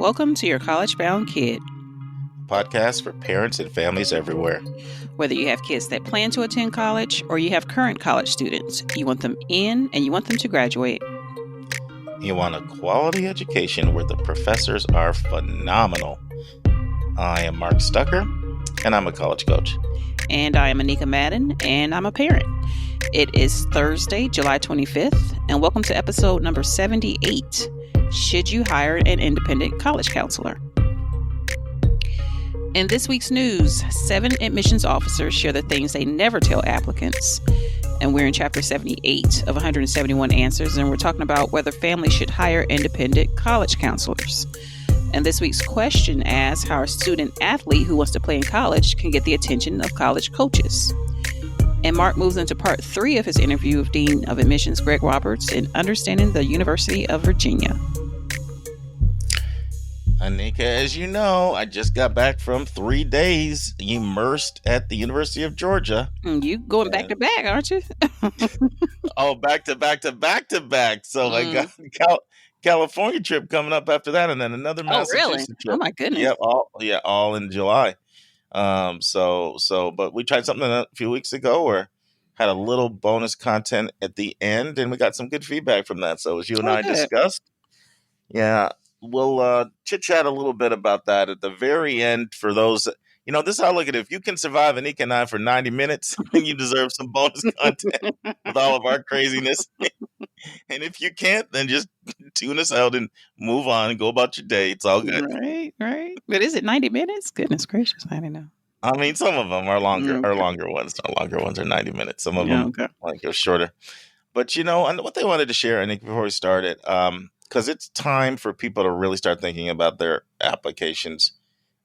Welcome to Your College Bound Kid, Podcast for parents and families everywhere. Whether you have kids that plan to attend college or you have current college students, you want them in and you want them to graduate. You want a quality education where the professors are phenomenal. I am Mark Stucker, and I'm a college coach. And I am Anika Madden, and I'm a parent. It is Thursday, July 25th, and welcome to episode number 78. Should you hire an independent college counselor? In this week's news, 7 admissions officers share the things they never tell applicants. And we're in chapter 78 of 171 answers, and we're talking about whether families should hire independent college counselors. And this week's question asks how a student athlete who wants to play in college can get the attention of college coaches. And Mark moves into part 3 of his interview with Dean of Admissions Greg Roberts in Understanding the University of Virginia. Anika, as you know, I just got back from 3 days immersed at the University of Georgia. You going back to back, aren't you? Oh, back to back. So I got California trip coming up after that, and then another Massachusetts trip. Oh my goodness! All in July. But we tried something a few weeks ago where had a little bonus content at the end, and we got some good feedback from that. So as you and I discussed, we'll chit chat a little bit about that at the very end. For those, this is how I look at it. If you can survive Anika and I for 90 minutes, then you deserve some bonus content with all of our craziness. And if you can't, then just tune us out and move on and go about your day. It's all good. Right. But is it 90 minutes? Goodness gracious, I don't know. I mean, some of them are longer. Our longer ones. Our longer ones are 90 minutes. Some of them are shorter. But what they wanted to share, I think, before we started, because it's time for people to really start thinking about their applications.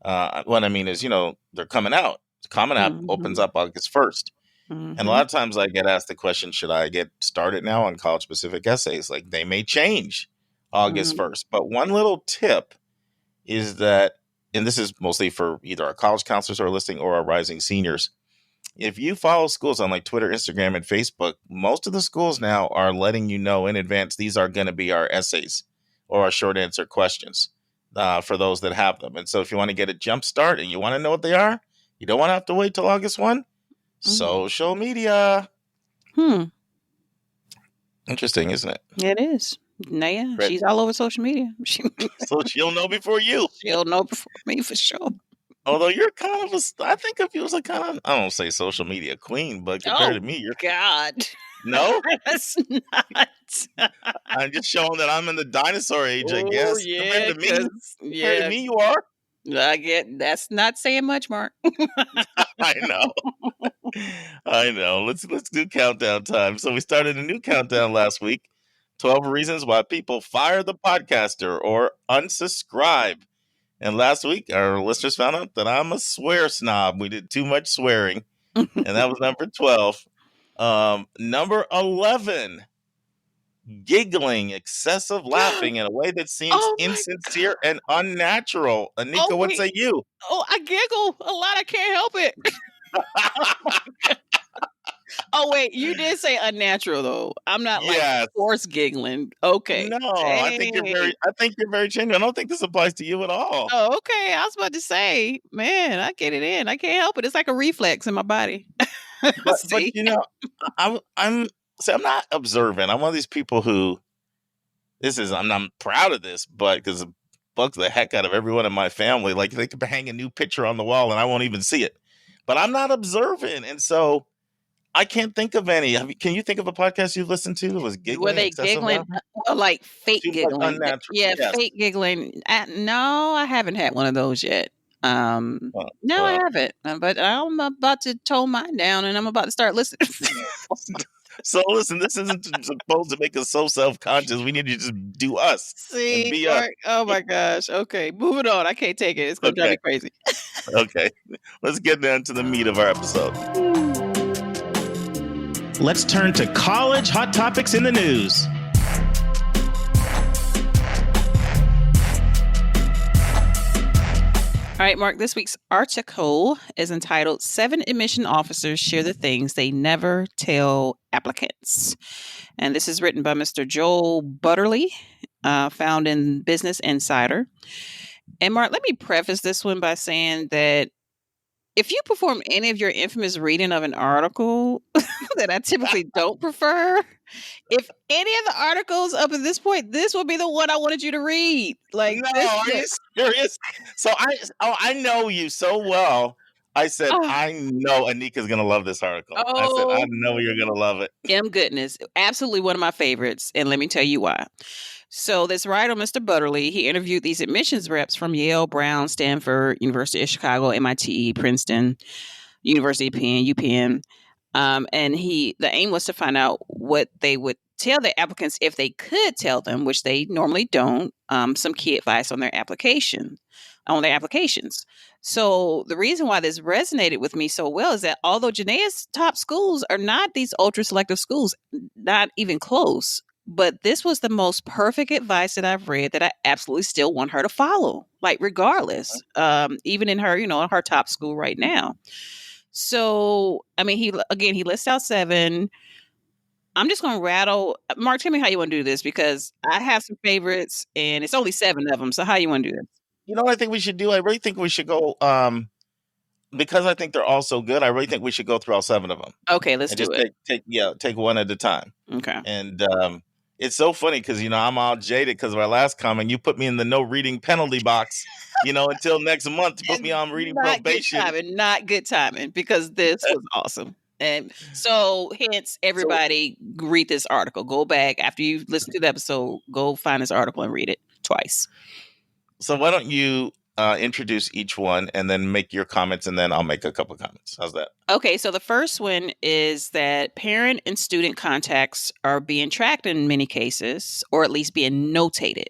What I mean is, they're coming out. The Common App opens up August 1st. And a lot of times I get asked the question, should I get started now on college-specific essays? Like, they may change August 1st. But one little tip is that, and this is mostly for either our college counselors who are listening or our rising seniors, if you follow schools on like Twitter, Instagram, and Facebook, most of the schools now are letting you know in advance these are going to be our essays or our short answer questions for those that have them. And so if you want to get a jump start and you want to know what they are, you don't want to have to wait till August 1. Social media. Interesting, isn't it? It is. Naya, she's all over social media. So she'll know before you. She'll know before me for sure. Although you're kind of I think of you as a kind of, I don't say social media queen, but compared to me, you're... God. No? That's not. I'm just showing that I'm in the dinosaur age, I guess. Yeah, compared to me, you are. I get that's not saying much, Mark. I know. Let's do countdown time. So we started a new countdown last week. 12 reasons why people fire the podcaster or unsubscribe. And last week, our listeners found out that I'm a swear snob. We did too much swearing. And that was number 12. Number 11. Giggling, excessive laughing in a way that seems insincere and unnatural. Anika, what say you? Oh, I giggle a lot. I can't help it. Oh, wait, you did say unnatural though. I'm not like forced giggling. Okay. No, I think you're very genuine. I don't think this applies to you at all. Oh, okay. I was about to say, man, I get it in. I can't help it. It's like a reflex in my body. But I'm not observant. I'm one of these people who I'm proud of this, but because it bugs the heck out of everyone in my family. Like, they could hang a new picture on the wall and I won't even see it. But I'm not observant. And so I can't think of any. Can you think of a podcast you've listened to that was giggling? Were they giggling? Like fake giggling? Like unnatural. Yes. Fake giggling. No, I haven't had one of those yet. I haven't. But I'm about to tone mine down and I'm about to start listening. So listen, this isn't supposed to make us so self-conscious. We need to just do us. See, be us. Oh my gosh. Okay, moving on. I can't take it. It's going to drive me crazy. Okay, let's get down to the meat of our episode. Let's turn to college hot topics in the news. All right, Mark, this week's article is entitled 7 Admission Officers Share the Things They Never Tell Applicants. And this is written by Mr. Joel Butterly found in Business Insider. And Mark, let me preface this one by saying that if you perform any of your infamous reading of an article that I typically don't prefer, if any of the articles up at this point, this would be the one I wanted you to read. Like, no, are you serious? So I know you so well. I said, I know Anika's going to love this article. I said, I know you're going to love it. Goodness. Absolutely one of my favorites. And let me tell you why. So this writer, Mr. Butterly, he interviewed these admissions reps from Yale, Brown, Stanford, University of Chicago, MIT, Princeton, University of Penn, UPenn. And the aim was to find out what they would tell the applicants if they could tell them, which they normally don't, some key advice on their applications. So the reason why this resonated with me so well is that although Janaea's top schools are not these ultra selective schools, not even close, but this was the most perfect advice that I've read that I absolutely still want her to follow, like regardless, even in her, her top school right now. So, I mean, he lists out 7. I'm just going to rattle. Mark, tell me how you want to do this, because I have some favorites and it's only 7 of them. So how you want to do this? You know what I think we should do? I really think we should go, because I think they're all so good. I really think we should go through all 7 of them. Okay, let's do it. Take one at a time. Okay. And it's so funny because, I'm all jaded because of our last comment. You put me in the no reading penalty box, until next month to put me on reading probation. Not good timing, because this was awesome. And so hence everybody read this article. Go back after you listen to the episode, go find this article and read it twice. So why don't you introduce each one and then make your comments, and then I'll make a couple of comments. How's that? Okay, so the first one is that parent and student contacts are being tracked in many cases, or at least being notated.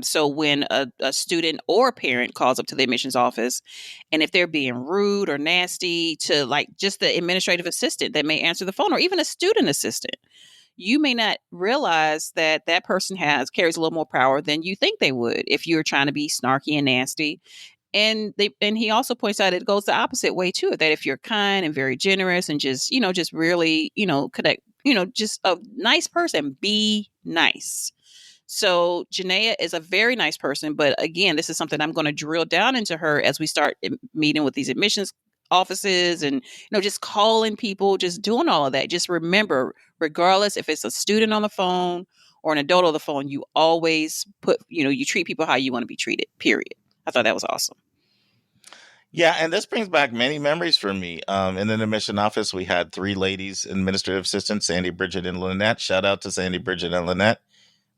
So when a student or a parent calls up to the admissions office, and if they're being rude or nasty to like just the administrative assistant that may answer the phone, or even a student assistant, you may not realize that that person carries a little more power than you think they would if you're trying to be snarky and nasty. And he also points out it goes the opposite way too, that if you're kind and very generous and just really, connect, just a nice person, be nice. So Janaea is a very nice person, but again, this is something I'm going to drill down into her as we start meeting with these admissions offices and, just calling people, just doing all of that. Just remember, regardless if it's a student on the phone or an adult on the phone, you always you treat people how you want to be treated, period. I thought that was awesome. Yeah, and this brings back many memories for me. In the admission office, we had 3 ladies, administrative assistants, Sandy, Bridget, and Lynette. Shout out to Sandy, Bridget, and Lynette.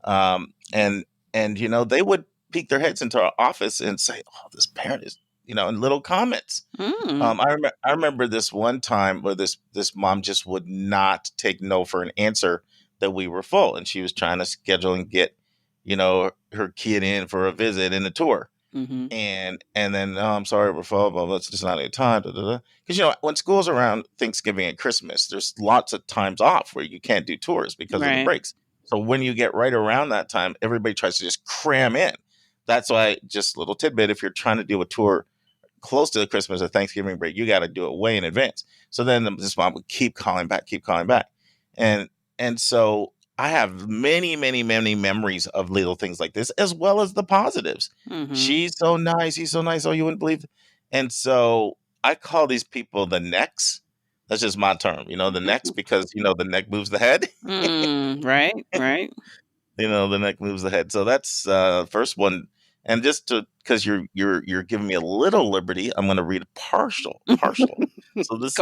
And they would peek their heads into our office and say, "Oh, this parent is," in little comments. I remember this one time where this mom just would not take no for an answer that we were full, and she was trying to schedule and get, her kid in for a visit and a tour. Mm-hmm. And then, I'm sorry, we're full, but that's just not any time. Because, when school's around Thanksgiving and Christmas, there's lots of times off where you can't do tours because of the breaks. So when you get right around that time, everybody tries to just cram in. That's why, just a little tidbit, if you're trying to do a tour close to the Christmas or Thanksgiving break, you got to do it way in advance. So then this mom would keep calling back. And so I have many, many, many memories of little things like this, as well as the positives. Mm-hmm. She's so nice. He's so nice. Oh, you wouldn't believe it. And so I call these people the necks. That's just my term, the necks, because, the neck moves the head. Right. The neck moves the head. So that's the first one. And just because you're giving me a little liberty, I'm going to read partial. So this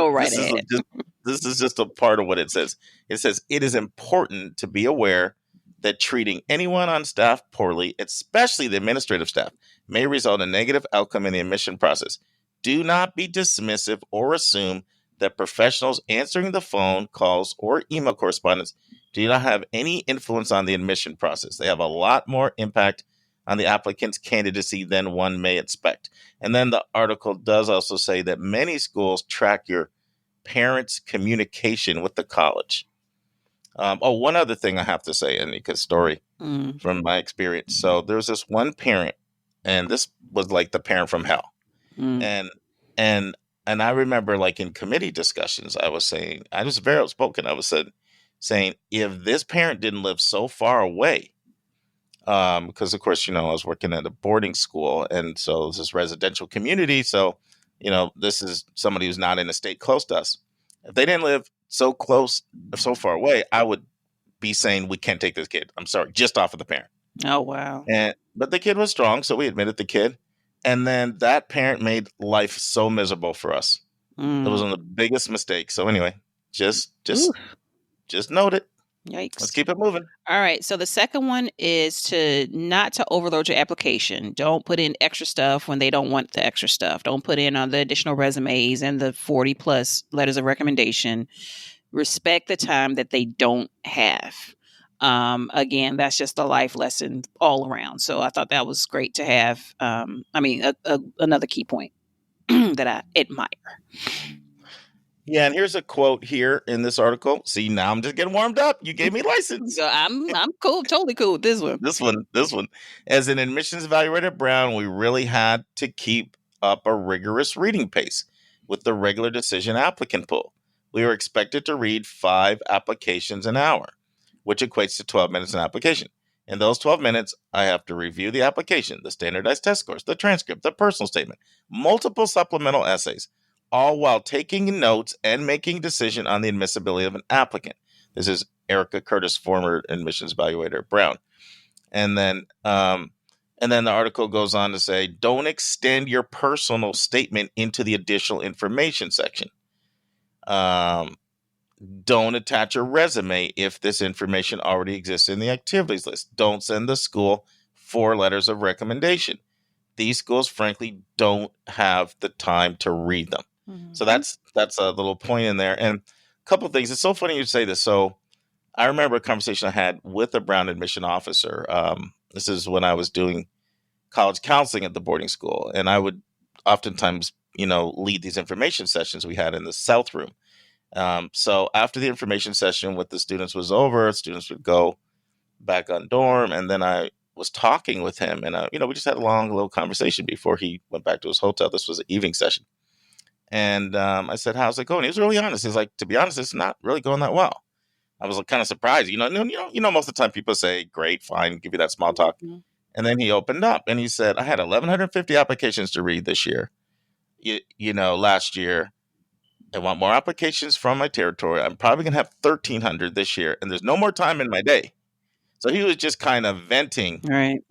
is just a part of what it says. It says, it is important to be aware that treating anyone on staff poorly, especially the administrative staff, may result in a negative outcome in the admission process. Do not be dismissive or assume that professionals answering the phone calls or email correspondence do not have any influence on the admission process. They have a lot more impact on the applicant's candidacy than one may expect. And then the article does also say that many schools track your parents' communication with the college. One other thing I have to say, Anika's story from my experience. So there's this one parent, and this was like the parent from hell. And I remember, like, in committee discussions, I was very outspoken. I was saying, if this parent didn't live so far away, Because of course, I was working at a boarding school, and so this is residential community. So, this is somebody who's not in a state close to us. If they didn't live so close, so far away, I would be saying we can't take this kid. I'm sorry, just off of the parent. Oh, wow. But the kid was strong, so we admitted the kid. And then that parent made life so miserable for us. It was one of the biggest mistakes. So anyway, just note it. Yikes. Let's keep it moving. All right. So the second one is not to overload your application. Don't put in extra stuff when they don't want the extra stuff. Don't put in the additional resumes and the 40 plus letters of recommendation. Respect the time that they don't have. Again, that's just a life lesson all around. So I thought that was great to have. Another key point that I admire. Yeah, and here's a quote here in this article. See, now I'm just getting warmed up. You gave me license. So I'm cool, totally cool with this one. This one. As an admissions evaluator at Brown, we really had to keep up a rigorous reading pace with the regular decision applicant pool. We were expected to read 5 applications an hour, which equates to 12 minutes an application. In those 12 minutes, I have to review the application, the standardized test scores, the transcript, the personal statement, multiple supplemental essays, all while taking notes and making a decision on the admissibility of an applicant. This is Erica Curtis, former admissions evaluator at Brown. And then the article goes on to say, don't extend your personal statement into the additional information section. Don't attach a resume if this information already exists in the activities list. Don't send the school 4 letters of recommendation. These schools, frankly, don't have the time to read them. Mm-hmm. So that's a little point in there. And a couple of things. It's so funny you say this. So I remember a conversation I had with a Brown admission officer. This is when I was doing college counseling at the boarding school. And I would oftentimes, lead these information sessions we had in the South Room. So after the information session with the students was over, students would go back on dorm. And then I was talking with him, and, we just had a long little conversation before he went back to his hotel. This was an evening session. And I said, how's it going? He was really honest. He's like, to be honest, it's not really going that well. I was kind of surprised. Most of the time people say, great, fine, give you that small talk. Mm-hmm. And then he opened up and he said, I had 1,150 applications to read this year. Last year. I want more applications from my territory. I'm probably going to have 1,300 this year, and there's no more time in my day. So he was just kind of venting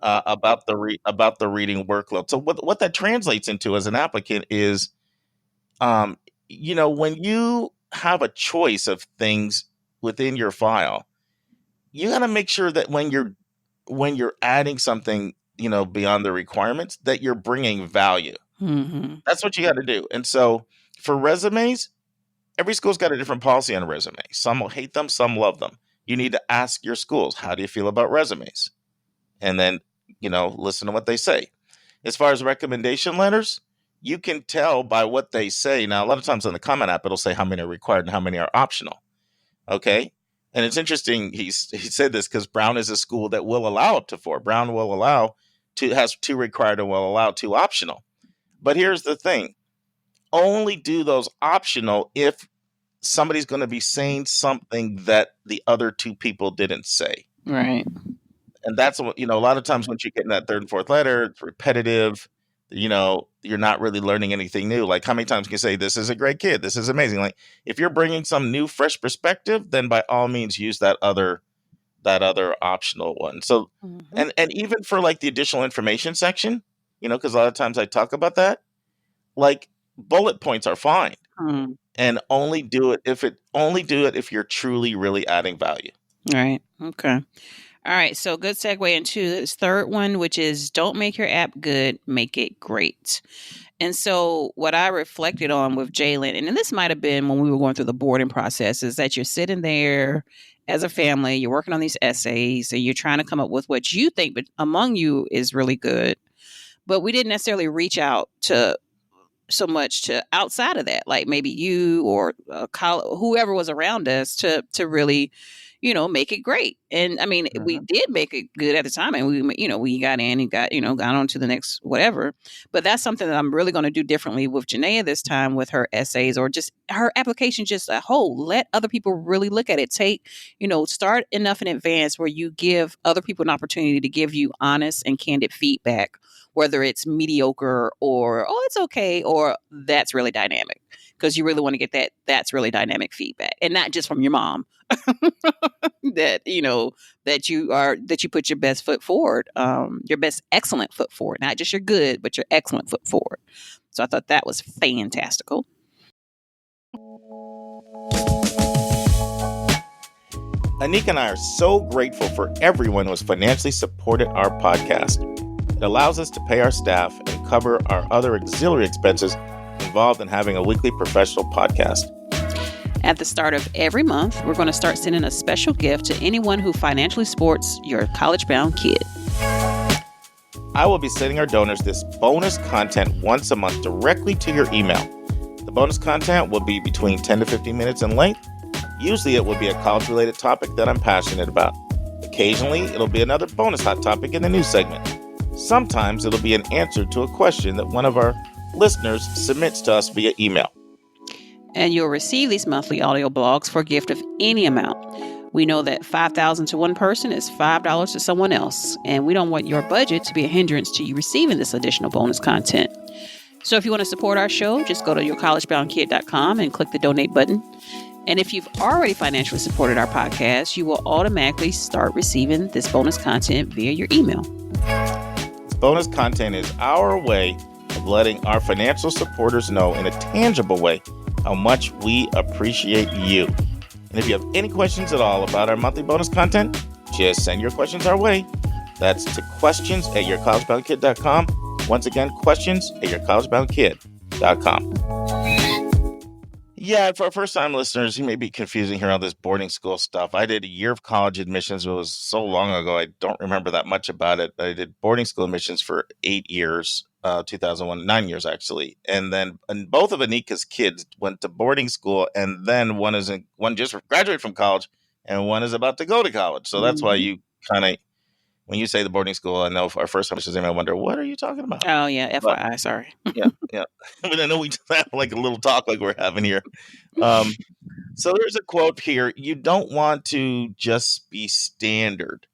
about the reading workload. So what that translates into as an applicant is, when you have a choice of things within your file, you got to make sure that when you're adding something, beyond the requirements, that you're bringing value. Mm-hmm. That's what you got to do. And so for resumes, every school's got a different policy on a resume. Some will hate them, some love them. You need to ask your schools, how do you feel about resumes? And then, listen to what they say. As far as recommendation letters, you can tell by what they say. Now, a lot of times on the comment app, it'll say how many are required and how many are optional. Okay? And it's interesting, he said this because Brown is a school that will allow up to 4. Brown will allow has 2 required and will allow 2 optional. But here's the thing. Only do those optional if somebody's going to be saying something that the other 2 people didn't say. Right. And that's what, a lot of times once you get in that 3rd and 4th letter, it's repetitive. You're not really learning anything new. Like, how many times can you say, this is a great kid, this is amazing? Like, if you're bringing some new, fresh perspective, then by all means use that other optional one. So, mm-hmm. and even for like the additional information section, because a lot of times I talk about that, like, bullet points are fine, and only do it if you're truly, really adding value. Right. Okay. All right. So good segue into this third one, which is don't make your app good, make it great. And so what I reflected on with Jalen, and this might have been when we were going through the boarding process, is that you're sitting there as a family, you're working on these essays, and you're trying to come up with what you think, but among you is really good. But we didn't necessarily reach out to so much to outside of that, like maybe you or whoever was around us to really, make it great. And I mean, we did make it good at the time, and we got in and got on to the next whatever. But that's something that I'm really going to do differently with Janaea this time with her essays or just her application, just a whole. Let other people really look at it. Start enough in advance where you give other people an opportunity to give you honest and candid feedback, whether it's mediocre or, oh, it's okay, or that's really dynamic, because you really want to get that's really dynamic feedback, and not just from your mom. that you put your best foot forward, your best excellent foot forward, not just your good, but your excellent foot forward. So I thought that was fantastical. Anika and I are so grateful for everyone who has financially supported our podcast. It allows us to pay our staff and cover our other auxiliary expenses involved in having a weekly professional podcast. At the start of every month, we're going to start sending a special gift to anyone who financially supports your college-bound kid. I will be sending our donors this bonus content once a month directly to your email. The bonus content will be between 10 to 15 minutes in length. Usually it will be a college-related topic that I'm passionate about. Occasionally, it'll be another bonus hot topic in the news segment. Sometimes it'll be an answer to a question that one of our listeners submits to us via email. And you'll receive these monthly audio blogs for a gift of any amount. We know that $5,000 to one person is $5 to someone else, and we don't want your budget to be a hindrance to you receiving this additional bonus content. So if you want to support our show, just go to yourcollegeboundkid.com and click the donate button. And if you've already financially supported our podcast, you will automatically start receiving this bonus content via your email. This bonus content is our way of letting our financial supporters know in a tangible way how much we appreciate you. And if you have any questions at all about our monthly bonus content, just send your questions our way. That's to questions@yourcollegeboundkid.com. Once again, questions@yourcollegeboundkid.com. Yeah, for our first-time listeners, you may be confusing here on this boarding school stuff. I did a year of college admissions. It was so long ago, I don't remember that much about it. I did boarding school admissions for 8 years, 2001, 9 years actually. And both of Anika's kids went to boarding school, and then one just graduated from college, and one is about to go to college. So that's why you kind of, when you say the boarding school, I know for our first-time listeners, I wonder, what are you talking about? Oh, yeah, FYI, sorry. Yeah. But I know we just have like a little talk like we're having here. So there's a quote here. You don't want to just be standard.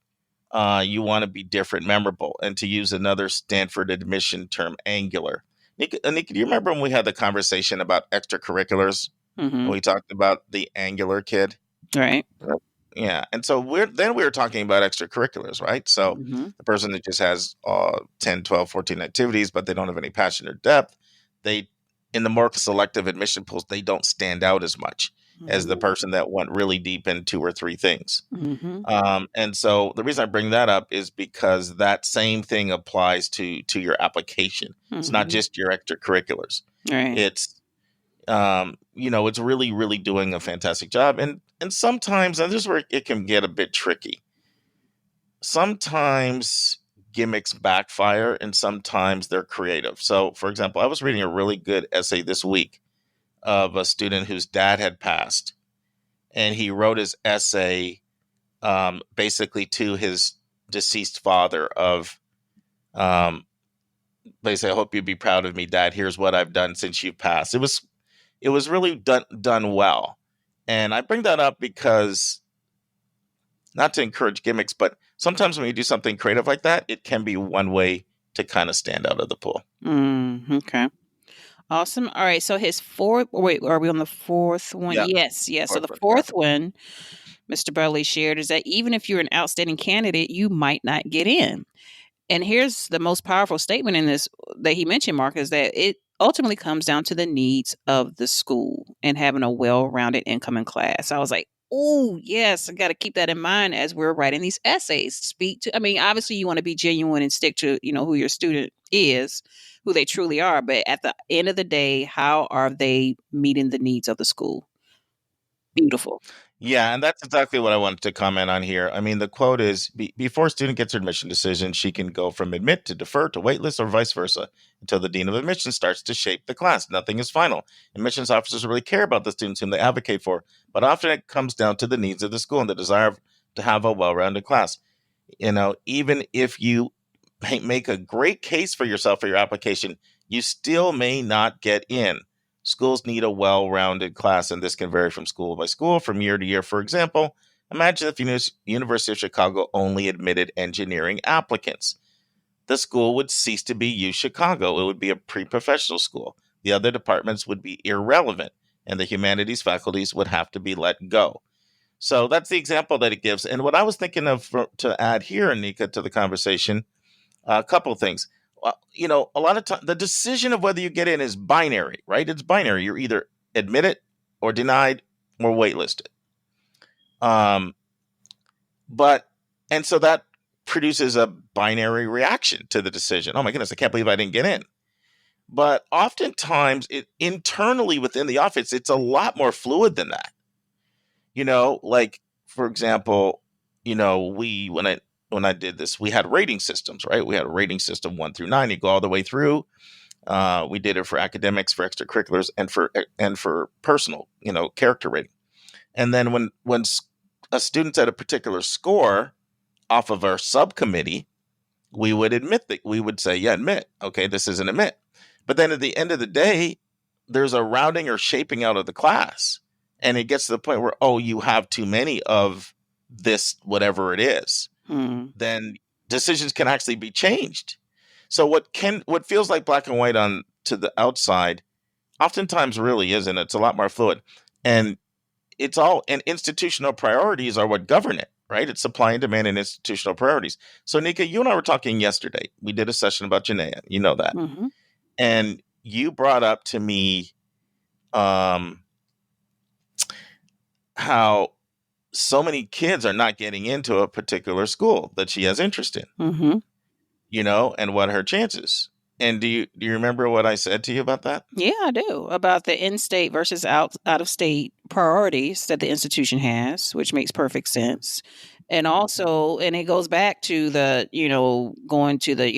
You want to be different, memorable, and to use another Stanford admission term, angular. Anika, do you remember when we had the conversation about extracurriculars? Mm-hmm. We talked about the angular kid. Right. Yeah. And so we were talking about extracurriculars, right? So the person that just has 10, 12, 14 activities, but they don't have any passion or depth, in the more selective admission pools, they don't stand out as much as the person that went really deep in 2 or 3 things. And so the reason I bring that up is because that same thing applies to your application. It's not just your extracurriculars. Right. It's it's really, really doing a fantastic job. And sometimes, and this is where it can get a bit tricky. Sometimes gimmicks backfire, and sometimes they're creative. So, for example, I was reading a really good essay this week of a student whose dad had passed, and he wrote his essay basically to his deceased father of basically, I hope you'd be proud of me, Dad. Here's what I've done since you've passed. It was really done well. And I bring that up because, not to encourage gimmicks, but sometimes when you do something creative like that, it can be one way to kind of stand out of the pool. Okay. Awesome. All right. So his fourth, wait, are we on the fourth one? Yeah. Yes. So the fourth one, Mr. Burley shared, is that even if you're an outstanding candidate, you might not get in. And here's the most powerful statement in this that he mentioned, Mark, is that it ultimately comes down to the needs of the school and having a well-rounded incoming class. I was like, oh, yes, I got to keep that in mind as we're writing these essays. Obviously you want to be genuine and stick to, who your student is, who they truly are. But at the end of the day, how are they meeting the needs of the school? Beautiful. Yeah, and that's exactly what I wanted to comment on here. I mean, the quote is, before a student gets her admission decision, she can go from admit to defer to waitlist or vice versa until the dean of admissions starts to shape the class. Nothing is final. Admissions officers really care about the students whom they advocate for, but often it comes down to the needs of the school and the desire to have a well-rounded class. Even if you make a great case for yourself for your application, you still may not get in. Schools need a well-rounded class, and this can vary from school by school, from year to year. For example, imagine if University of Chicago only admitted engineering applicants. The school would cease to be U Chicago. It would be a pre-professional school. The other departments would be irrelevant, and the humanities faculties would have to be let go. So that's the example that it gives. And what I was thinking of to add here, Anika, to the conversation, a couple of things. A lot of time, the decision of whether you get in is binary, right? It's binary. You're either admitted or denied or waitlisted. And so that produces a binary reaction to the decision. Oh my goodness, I can't believe I didn't get in. But oftentimes, internally within the office, it's a lot more fluid than that. Like, for example, when I did this, we had rating systems, right? We had a rating system 1 through 9. You go all the way through. We did it for academics, for extracurriculars, and for personal, character rating. And then when a student's at a particular score off of our subcommittee, we would say, yeah, admit. Okay, this is an admit. But then at the end of the day, there's a rounding or shaping out of the class. And it gets to the point where, you have too many of this, whatever it is. Then decisions can actually be changed. So what feels like black and white to the outside, oftentimes really isn't. It's a lot more fluid. And institutional priorities are what govern it, right? It's supply and demand and institutional priorities. So Anika, you and I were talking yesterday. We did a session about Janaea. You know that. Mm-hmm. And you brought up to me how so many kids are not getting into a particular school that she has interest in, and what her chances. And do you remember what I said to you about that? Yeah, I do. About the in-state versus out-of-state priorities that the institution has, which makes perfect sense. And also, and it goes back to the, going to the,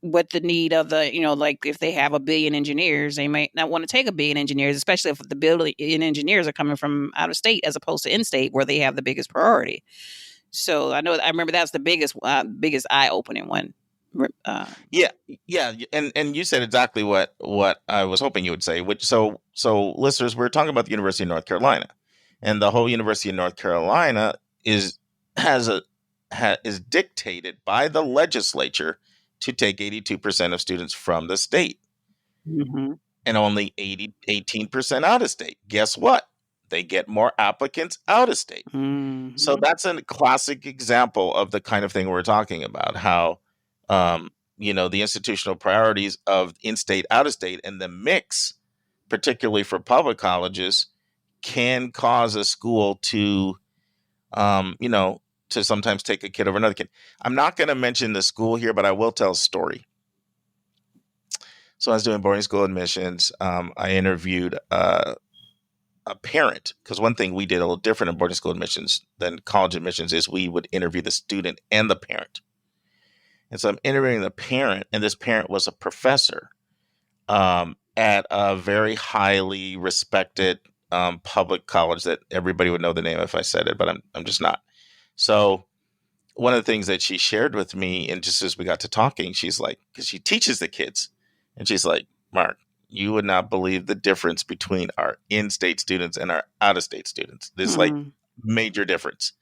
what the need of the, like if they have 1 billion engineers, they might not want to take 1 billion engineers, especially if the billion engineers are coming from out of state as opposed to in-state where they have the biggest priority. So I remember that's the biggest eye-opening one. Yeah. And you said exactly what I was hoping you would say, so listeners, we're talking about the University of North Carolina, and the whole University of North Carolina is dictated by the legislature to take 82% of students from the state, and only 18% out of state. Guess what? They get more applicants out of state. So that's a classic example of the kind of thing we're talking about, how the institutional priorities of in-state, out-of-state, and the mix, particularly for public colleges, can cause a school to, to sometimes take a kid over another kid. I'm not going to mention the school here, but I will tell a story. So I was doing boarding school admissions. I interviewed a parent, because one thing we did a little different in boarding school admissions than college admissions is we would interview the student and the parent. And so I'm interviewing the parent, and this parent was a professor at a very highly respected public college that everybody would know the name if I said it, but I'm just not. So one of the things that she shared with me, and just as we got to talking, she's like, because she teaches the kids, and she's like, Mark, you would not believe the difference between our in-state students and our out-of-state students. There's like major difference,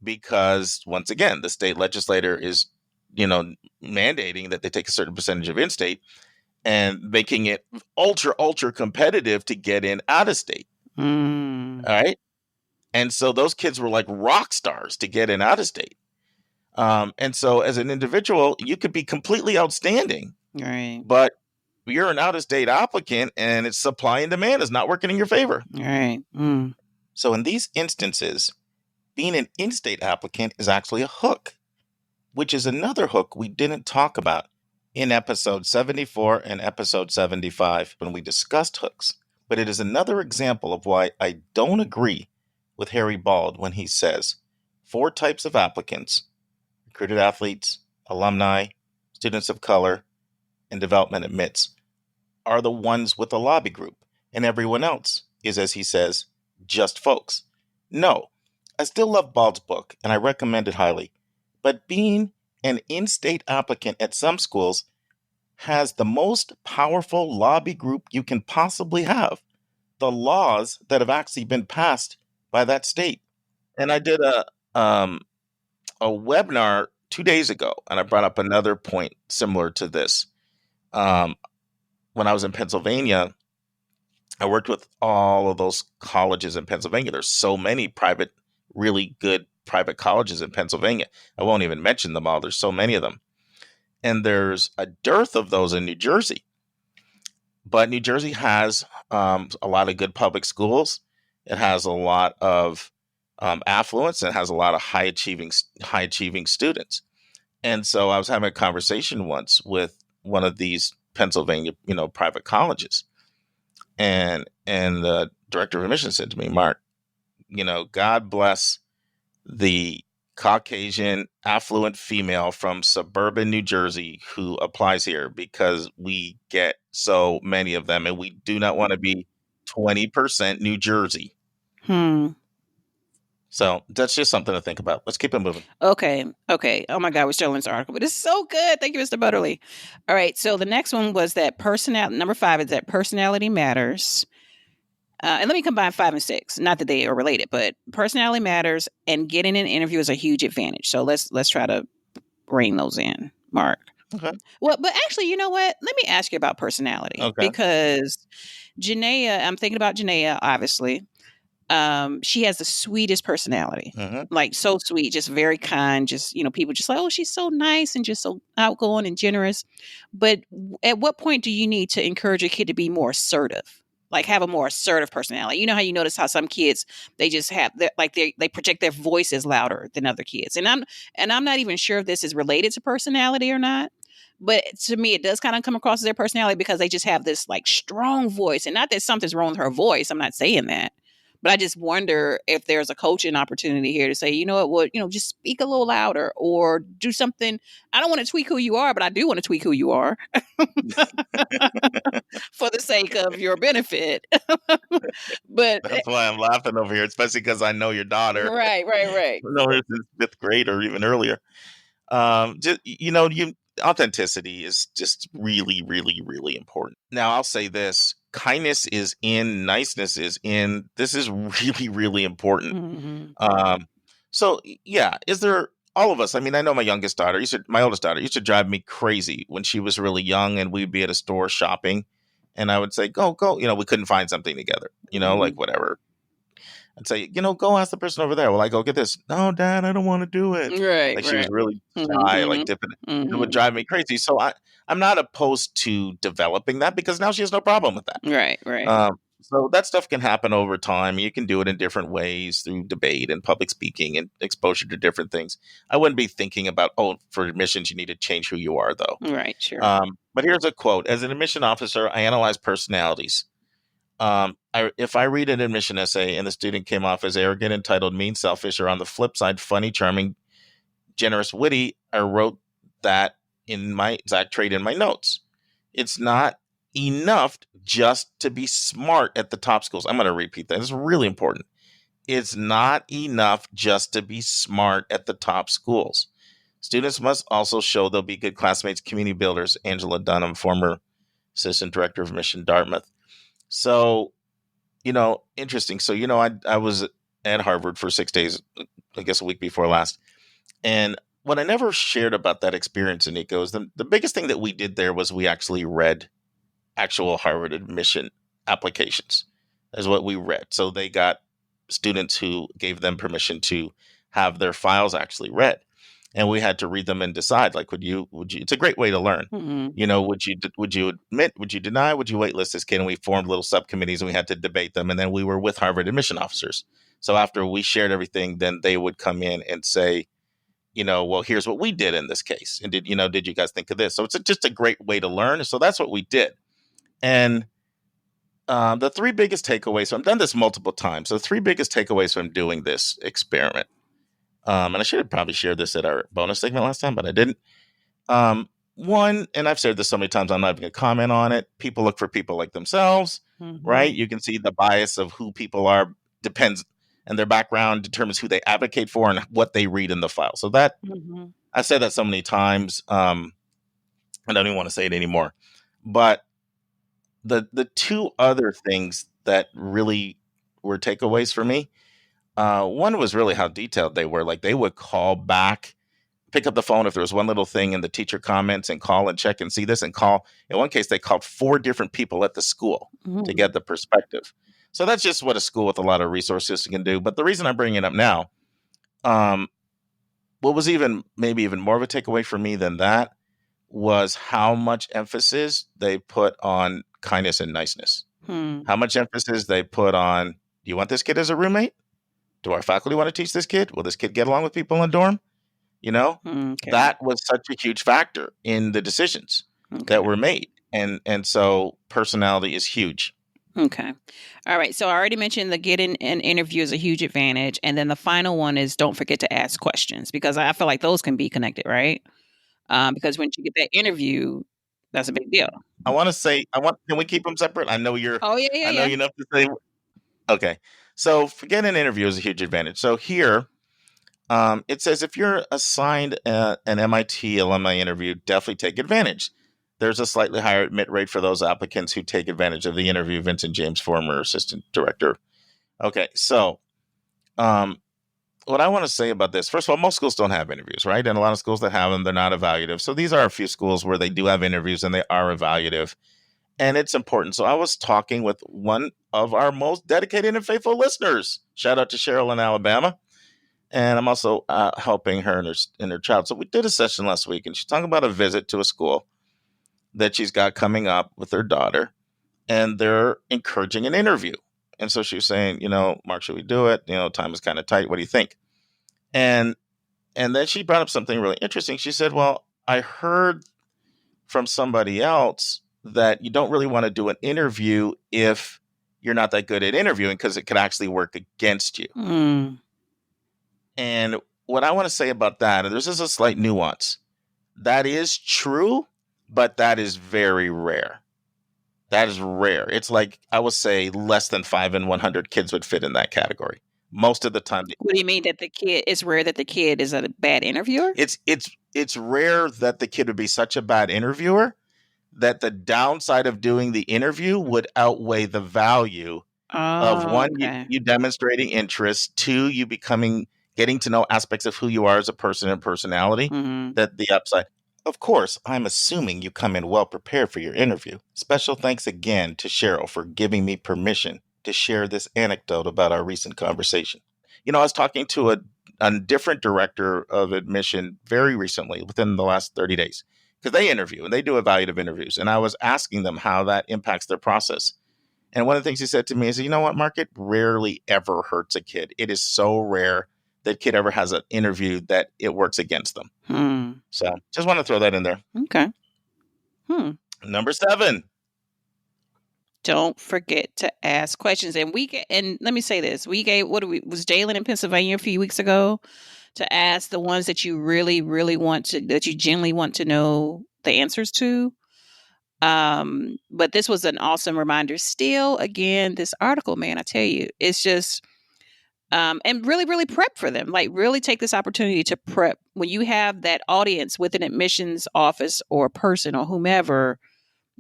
because once again, the state legislator is mandating that they take a certain percentage of in-state and making it ultra competitive to get in out of state. All right. And so those kids were like rock stars to get in out of state. And so as an individual, you could be completely outstanding, right? But you're an out of state applicant, and it's supply and demand is not working in your favor. Right. So in these instances, being an in-state applicant is actually a hook, which is another hook we didn't talk about in episode 74 and episode 75 when we discussed hooks. But it is another example of why I don't agree with Harry Bald when he says 4 types of applicants: recruited athletes, alumni, students of color, and development admits, are the ones with a lobby group, and everyone else is, as he says, just folks. No, I still love Bald's book, and I recommend it highly. But being an in-state applicant at some schools has the most powerful lobby group you can possibly have. The laws that have actually been passed by that state. And I did a webinar 2 days ago, and I brought up another point similar to this. When I was in Pennsylvania, I worked with all of those colleges in Pennsylvania. There's so many private, really good private colleges in Pennsylvania. I won't even mention them all. There's so many of them. And there's a dearth of those in New Jersey. But New Jersey has a lot of good public schools. It has a lot of affluence, and has a lot of high achieving students. And so I was having a conversation once with one of these Pennsylvania, private colleges. And the director of admissions said to me, Mark, God bless the Caucasian affluent female from suburban New Jersey who applies here, because we get so many of them, and we do not want to be 20% New Jersey. So that's just something to think about. Let's keep it moving. Okay. Oh my God, we're still in this article, but it's so good. Thank you, Mr. Butterly. All right. So the next one was that number 5 is that personality matters. And let me combine 5 and 6. Not that they are related, but personality matters, and getting an interview is a huge advantage. So let's try to rein those in, Mark. Okay. Well, but actually, you know what? Let me ask you about personality. Okay. Because Janaea, I'm thinking about Janaea, obviously. She has the sweetest personality, like so sweet, just very kind. Just, people just like, oh, she's so nice and just so outgoing and generous. But at what point do you need to encourage a kid to be more assertive? Like have a more assertive personality. You know how you notice how some kids, they just have they project their voices louder than other kids. And I'm not even sure if this is related to personality or not. But to me, it does kind of come across as their personality, because they just have this like strong voice. And not that something's wrong with her voice. I'm not saying that. But I just wonder if there's a coaching opportunity here to say, you know what, just speak a little louder or do something. I don't want to tweak who you are, but I do want to tweak who you are for the sake of your benefit. But that's why I'm laughing over here, especially because I know your daughter. Right. I know her since 5th grade or even earlier. Authenticity is just really, really, really important. Now, I'll say this. Kindness is in, niceness is in. This is really, really important. So, yeah, is there all of us? I mean, I know my oldest daughter used to drive me crazy when she was really young, and we'd be at a store shopping, and I would say, go. We couldn't find something together, like whatever. I'd say, go ask the person over there. Well, I go get this. No, Dad, I don't want to do it. Right. She was really shy, like dipping. It would drive me crazy. So I'm not opposed to developing that, because now she has no problem with that. Right. So that stuff can happen over time. You can do it in different ways through debate and public speaking and exposure to different things. I wouldn't be thinking about, for admissions, you need to change who you are, though. Right, sure. But here's a quote. As an admission officer, I analyze personalities. If I read an admission essay and the student came off as arrogant, entitled, mean, selfish, or on the flip side, funny, charming, generous, witty, I wrote that in my exact trait in my notes. It's not enough just to be smart at the top schools. I'm going to repeat that. It's really important. It's not enough just to be smart at the top schools. Students must also show they'll be good classmates, community builders. Angela Dunham, former assistant director of admission, Dartmouth. So, interesting. So, I was at Harvard for 6 days, I guess a week before last. And what I never shared about that experience, Anika, is the biggest thing that we did there was we actually read actual Harvard admission applications. Is what we read. So they got students who gave them permission to have their files actually read. And we had to read them and decide, like, would you, it's a great way to learn. Would you admit, would you deny, would you waitlist this kid? And we formed little subcommittees and we had to debate them. And then we were with Harvard admission officers. So after we shared everything, then they would come in and say, well, here's what we did in this case. And did you guys think of this? So it's just a great way to learn. So that's what we did. And the 3 biggest takeaways, so I've done this multiple times. So the 3 biggest takeaways from doing this experiment. And I should have probably shared this at our bonus segment last time, but I didn't. One, and I've said this so many times, I'm not even going to comment on it. People look for people like themselves, right? You can see the bias of who people are depends. and their background determines who they advocate for and what they read in the file. So that I said that so many times. I don't even want to say it anymore. But the two other things that really were takeaways for me, one was really how detailed they were. Like they would call back, pick up the phone if there was one little thing in the teacher comments and call and check and see this and call. In one case, they called 4 different people at the school to get the perspective. So that's just what a school with a lot of resources can do. But the reason I'm bringing it up now, what was maybe even more of a takeaway for me than that was how much emphasis they put on kindness and niceness. How much emphasis they put on, do you want this kid as a roommate? Do our faculty want to teach this kid? Will this kid get along with people in the dorm? You know, that was such a huge factor in the decisions that were made. And so personality is huge. Okay. All right. So I already mentioned the getting an interview is a huge advantage. And then the final one is don't forget to ask questions, because I feel like those can be connected, right? Because when you get that interview, that's a big deal. Can we keep them separate? I know you're, I know you enough to say, okay. So forget an interview is a huge advantage. So here, it says if you're assigned an MIT alumni interview, definitely take advantage. There's a slightly higher admit rate for those applicants who take advantage of the interview. Vincent James, former assistant director. Okay, so what I want to say about this, first of all, most schools don't have interviews, right? And a lot of schools that have them, they're not evaluative. So these are a few schools where they do have interviews and they are evaluative. And it's important. So I was talking with one of our most dedicated and faithful listeners. Shout out to Cheryl in Alabama. And I'm also helping her and her child. So we did a session last week, and she's talking about a visit to a school that she's got coming up with her daughter, and they're encouraging an interview. And so she was saying, Mark, should we do it? Time is kind of tight. What do you think? And then she brought up something really interesting. She said, well, I heard from somebody else that you don't really want to do an interview if you're not that good at interviewing, because it could actually work against you. And what I want to say about that, and there's just a slight nuance, that is true, but that is very rare. That is rare. It's like, I would say less than 5 in 100 kids would fit in that category. Most of the time. What do you mean that it's rare that the kid is a bad interviewer? It's rare that the kid would be such a bad interviewer that the downside of doing the interview would outweigh the value of one, you demonstrating interest, 2, you getting to know aspects of who you are as a person and personality, that the upside. Of course, I'm assuming you come in well prepared for your interview. Special thanks again to Cheryl for giving me permission to share this anecdote about our recent conversation. I was talking to a different director of admission very recently, within the last 30 days, because they interview and they do evaluative interviews. And I was asking them how that impacts their process. And one of the things he said to me is, you know what, Mark, it rarely ever hurts a kid. It is so rare that kid ever has an interview that it works against them. So just want to throw that in there. Okay. Number 7. Don't forget to ask questions. And let me say this. Was Jalen in Pennsylvania a few weeks ago to ask the ones that you really, really that you genuinely want to know the answers to. But this was an awesome reminder. Still, again, this article, man, I tell you, it's just, and really, really prep for them. Like, really take this opportunity to prep when you have that audience with an admissions office or a person or whomever.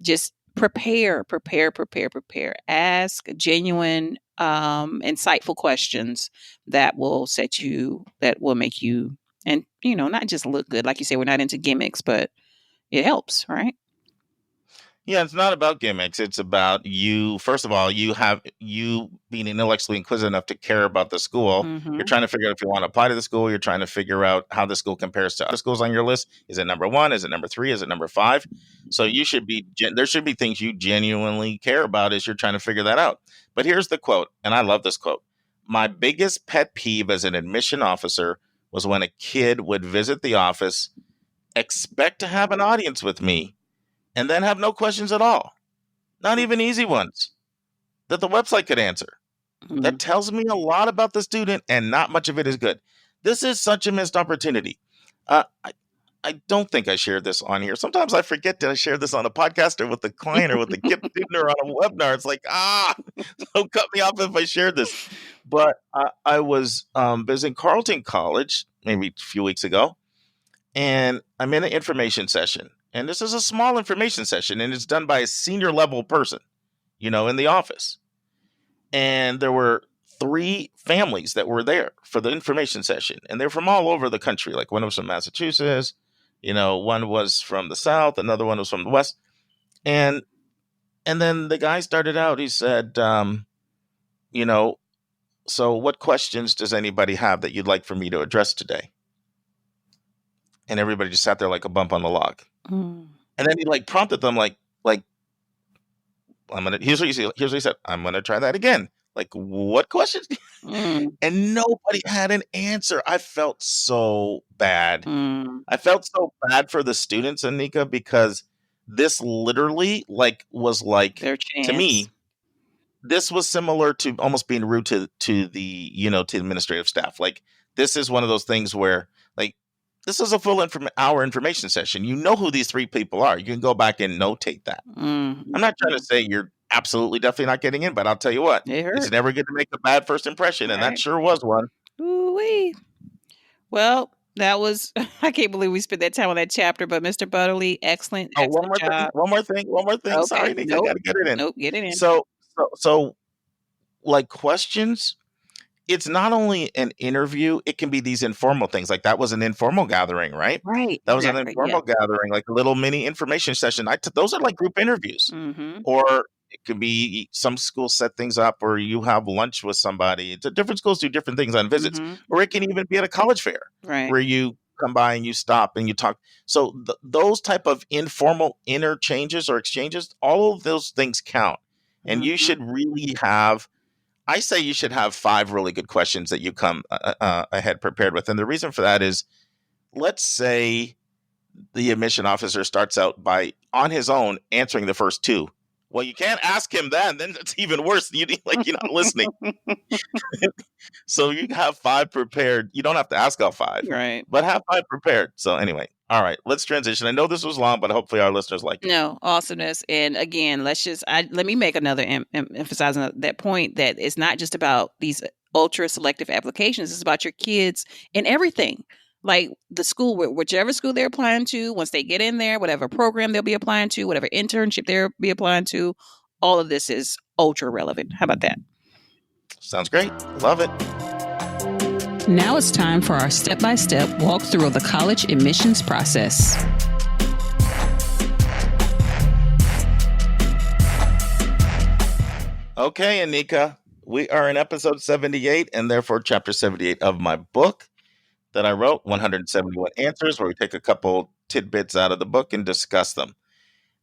Just prepare. Ask genuine, insightful questions that will make you, and not just look good. Like you say, we're not into gimmicks, but it helps, right? Yeah, it's not about gimmicks. It's about you. First of all, you being intellectually inquisitive enough to care about the school. You're trying to figure out if you want to apply to the school. You're trying to figure out how the school compares to other schools on your list. Is it number 1? Is it number 3? Is it number 5? So there should be things you genuinely care about as you're trying to figure that out. But here's the quote, and I love this quote. My biggest pet peeve as an admission officer was when a kid would visit the office, expect to have an audience with me, and then have no questions at all. Not even easy ones that the website could answer. That tells me a lot about the student, and not much of it is good. This is such a missed opportunity. I don't think I shared this on here. Sometimes I forget that I share this on a podcast or with the client or with the student or on a webinar. It's like, don't cut me off if I share this. But I was visiting Carleton College maybe a few weeks ago, and I'm in an information session. And this is a small information session, and it's done by a senior level person, in the office. And there were 3 families that were there for the information session, and they're from all over the country. Like one was from Massachusetts, one was from the South, another one was from the West. And then the guy started out, he said, so what questions does anybody have that you'd like for me to address today? And everybody just sat there like a bump on the log. And then he prompted them like, here's what he said, I'm going to try that again. Like, what questions? And nobody had an answer. I felt so bad. I felt so bad for the students, Anika, because this literally was their chance. To me, this was similar to almost being rude to the, to administrative staff. Like, this is one of those things where this is a full hour information session. You know who these 3 people are. You can go back and notate that. I'm not trying to say you're absolutely definitely not getting in, but I'll tell you what, it's never good to make a bad first impression. And that sure was one. Ooh-wee. Well, that was, I can't believe we spent that time on that chapter, but Mr. Butterly, excellent job. One more thing. Okay. Sorry, Nick, I got to get it in. Nope, get it in. So questions, it's not only an interview, it can be these informal things. Like that was an informal gathering, right? Right. That was an informal gathering, like a little mini information session. Those are like group interviews. Or it could be some schools set things up or you have lunch with somebody. Different schools do different things on visits. Or it can even be at a college fair where you come by and you stop and you talk. So those type of informal interchanges or exchanges, all of those things count. And you should really have, I say you should have 5 really good questions that you come ahead prepared with. And the reason for that is, let's say the admission officer starts out by, on his own, answering the first 2. Well, you can't ask him then it's even worse. You're not listening. So you have 5 prepared. You don't have to ask all 5. Right. But have 5 prepared. So anyway. All right, let's transition. I know this was long, but hopefully our listeners like it. No, awesomeness. And again, let me make another emphasizing that point, that it's not just about these ultra selective applications. It's about your kids and everything. Like the school, whichever school they're applying to, once they get in there, whatever program they'll be applying to, whatever internship they'll be applying to, all of this is ultra relevant. How about that? Sounds great. Love it. Now it's time for our step-by-step walkthrough of the college admissions process. Okay, Anika, we are in episode 78 and therefore chapter 78 of my book that I wrote, 171 Answers, where we take a couple tidbits out of the book and discuss them.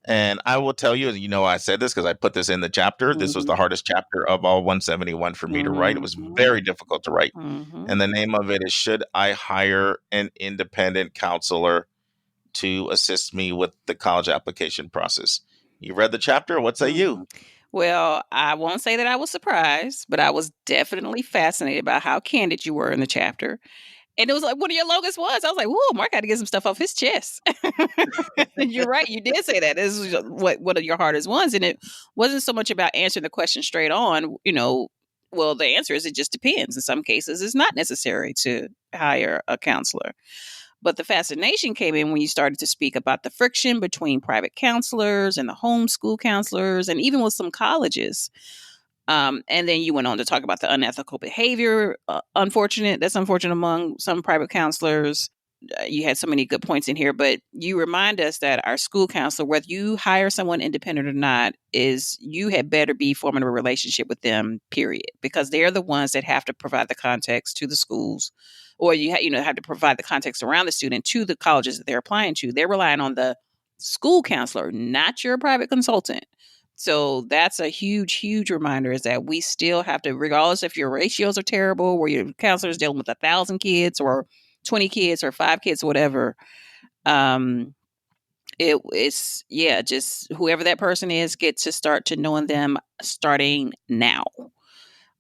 And I will tell you, I said this because I put this in the chapter. This was the hardest chapter of all 171 for me to write. It was very difficult to write. And the name of it is, Should I Hire an Independent Counselor to Assist Me with the College Application Process? You read the chapter? What say you? Well, I won't say that I was surprised, but I was definitely fascinated by how candid you were in the chapter. And it was like one of your longest ones. I was like, whoa, Mark had to get some stuff off his chest. You're right. You did say that. This is one of your hardest ones. And it wasn't so much about answering the question straight on. Well, the answer is it just depends. In some cases, it's not necessary to hire a counselor. But the fascination came in when you started to speak about the friction between private counselors and the homeschool counselors, and even with some colleges. And then you went on to talk about the unethical behavior, that's unfortunate among some private counselors. You had so many good points in here, but you remind us that our school counselor, whether you hire someone independent or not, you had better be forming a relationship with them, period, because they're the ones that have to provide the context to the schools, or you have to provide the context around the student to the colleges that they're applying to. They're relying on the school counselor, not your private consultant. So that's a huge, huge reminder, is that we still have to, regardless if your ratios are terrible, where your counselor is dealing with 1,000 kids or 20 kids or 5 kids, whatever. Just whoever that person is, get to start to knowing them starting now.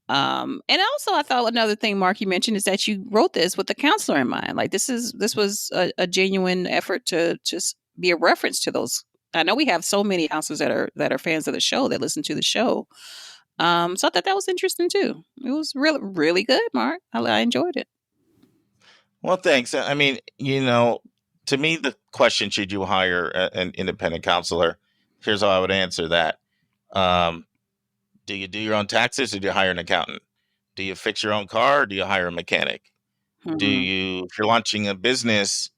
And also, I thought another thing, Mark, you mentioned, is that you wrote this with the counselor in mind. Like this was a genuine effort to just be a reference to those. I know we have so many counselors that are fans of the show, that listen to the show. So I thought that was interesting too. It was really, really good, Mark. I enjoyed it. Well, thanks. I mean, to me, the question, should you hire an independent counselor? Here's how I would answer that. Do you do your own taxes, or do you hire an accountant? Do you fix your own car, or do you hire a mechanic? Mm-hmm. If you're launching a business,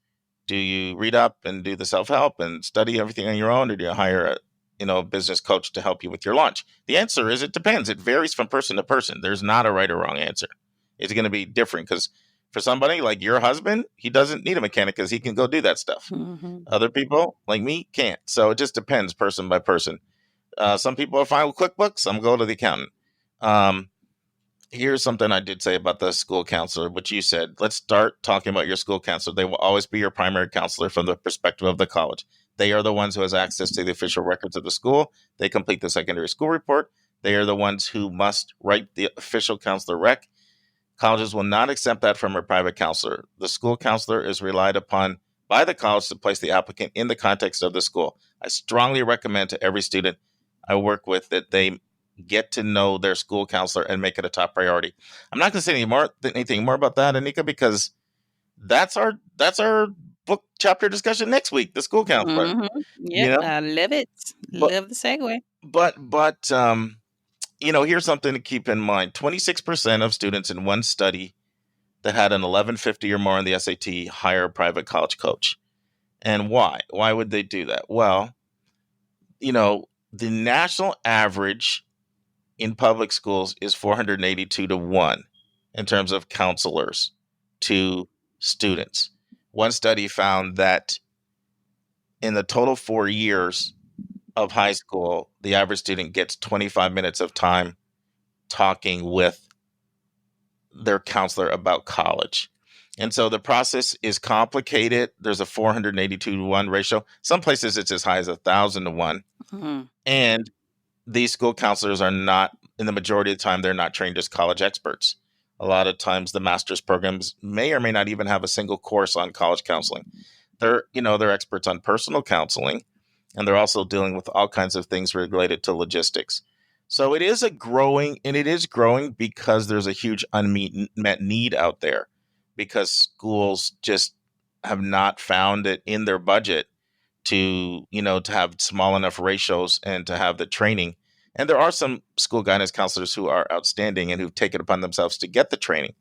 do you read up and do the self-help and study everything on your own, or do you hire a business coach to help you with your launch? The answer is it depends. It varies from person to person. There's not a right or wrong answer. It's going to be different because for somebody like your husband, he doesn't need a mechanic because he can go do that stuff. Mm-hmm. Other people like me can't. So it just depends person by person. Some people are fine with QuickBooks. Some go to the accountant. Here's something I did say about the school counselor, which you said. Let's start talking about your school counselor. They will always be your primary counselor from the perspective of the college. They are the ones who has access to the official records of the school. They complete the secondary school report. They are the ones who must write the official counselor rec. Colleges will not accept that from a private counselor. The school counselor is relied upon by the college to place the applicant in the context of the school. I strongly recommend to every student I work with that they get to know their school counselor and make it a top priority. I'm not going to say anything more about that, Anika, because that's our book chapter discussion next week. The school counselor. Mm-hmm. Yeah, I love it. Love the segue. But here's something to keep in mind. 26% of students in one study that had an 1150 or more on the SAT hire a private college coach. And why? Why would they do that? Well, the national average in public schools is 482 to 1 in terms of counselors to students. One study found that in the total 4 years of high school, the average student gets 25 minutes of time talking with their counselor about college. And so the process is complicated. There's a 482 to 1 ratio. Some places it's as high as 1,000 to 1. Mm-hmm. And these school counselors are not, in the majority of the time, they're not trained as college experts. A lot of times the master's programs may or may not even have a single course on college counseling. They're experts on personal counseling, and they're also dealing with all kinds of things related to logistics. So it is growing because there's a huge unmet need out there, because schools just have not found it in their budget to have small enough ratios and to have the training. And there are some school guidance counselors who are outstanding and who've taken it upon themselves to get the training,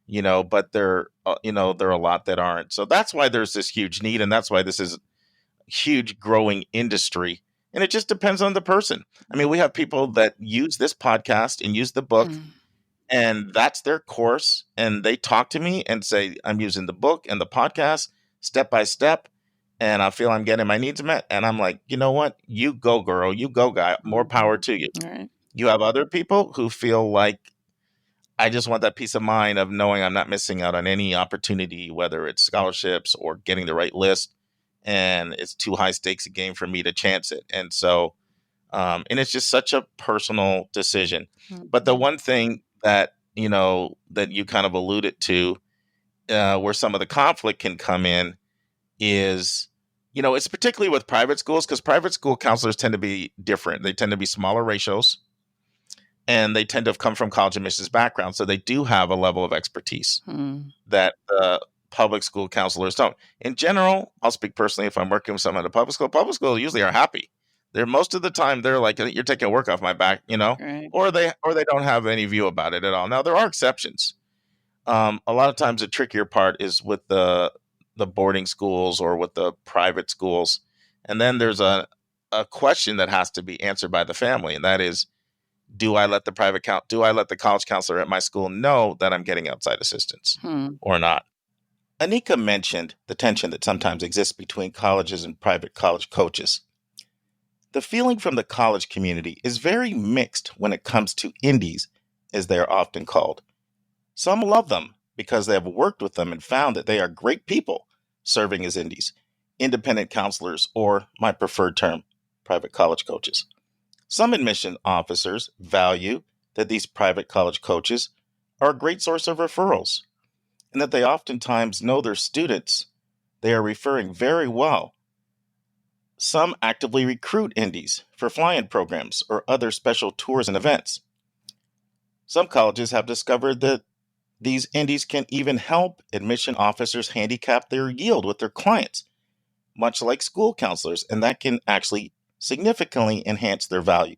but there are a lot that aren't. So that's why there's this huge need. And that's why this is a huge growing industry. And it just depends on the person. I mean, we have people that use this podcast and use the book, and that's their course. And they talk to me and say, I'm using the book and the podcast step by step, and I feel I'm getting my needs met. And I'm like, you know what? You go, girl. You go, guy. More power to you. Right. You have other people who feel like, I just want that peace of mind of knowing I'm not missing out on any opportunity, whether it's scholarships or getting the right list. And it's too high stakes a game for me to chance it. And so, and it's just such a personal decision. Mm-hmm. But the one thing that, that you kind of alluded to, where some of the conflict can come in is, it's particularly with private schools, because private school counselors tend to be different. They tend to be smaller ratios, and they tend to have come from college admissions background. So they do have a level of expertise that public school counselors don't. In general, I'll speak personally, if I'm working with someone at a public school usually are happy. They're most of the time they're like, you're taking work off my back, right. or they don't have any view about it at all. Now there are exceptions. A lot of times the trickier part is with the boarding schools or with the private schools. And then there's a question that has to be answered by the family. And that is, do I let the college counselor at my school know that I'm getting outside assistance or not? Anika mentioned the tension that sometimes exists between colleges and private college coaches. The feeling from the college community is very mixed when it comes to indies, as they are often called. Some love them because they have worked with them and found that they are great people serving as indies, independent counselors, or my preferred term, private college coaches. Some admission officers value that these private college coaches are a great source of referrals, and that they oftentimes know their students they are referring very well. Some actively recruit indies for fly-in programs or other special tours and events. Some colleges have discovered that these indies can even help admission officers handicap their yield with their clients, much like school counselors, and that can actually significantly enhance their value.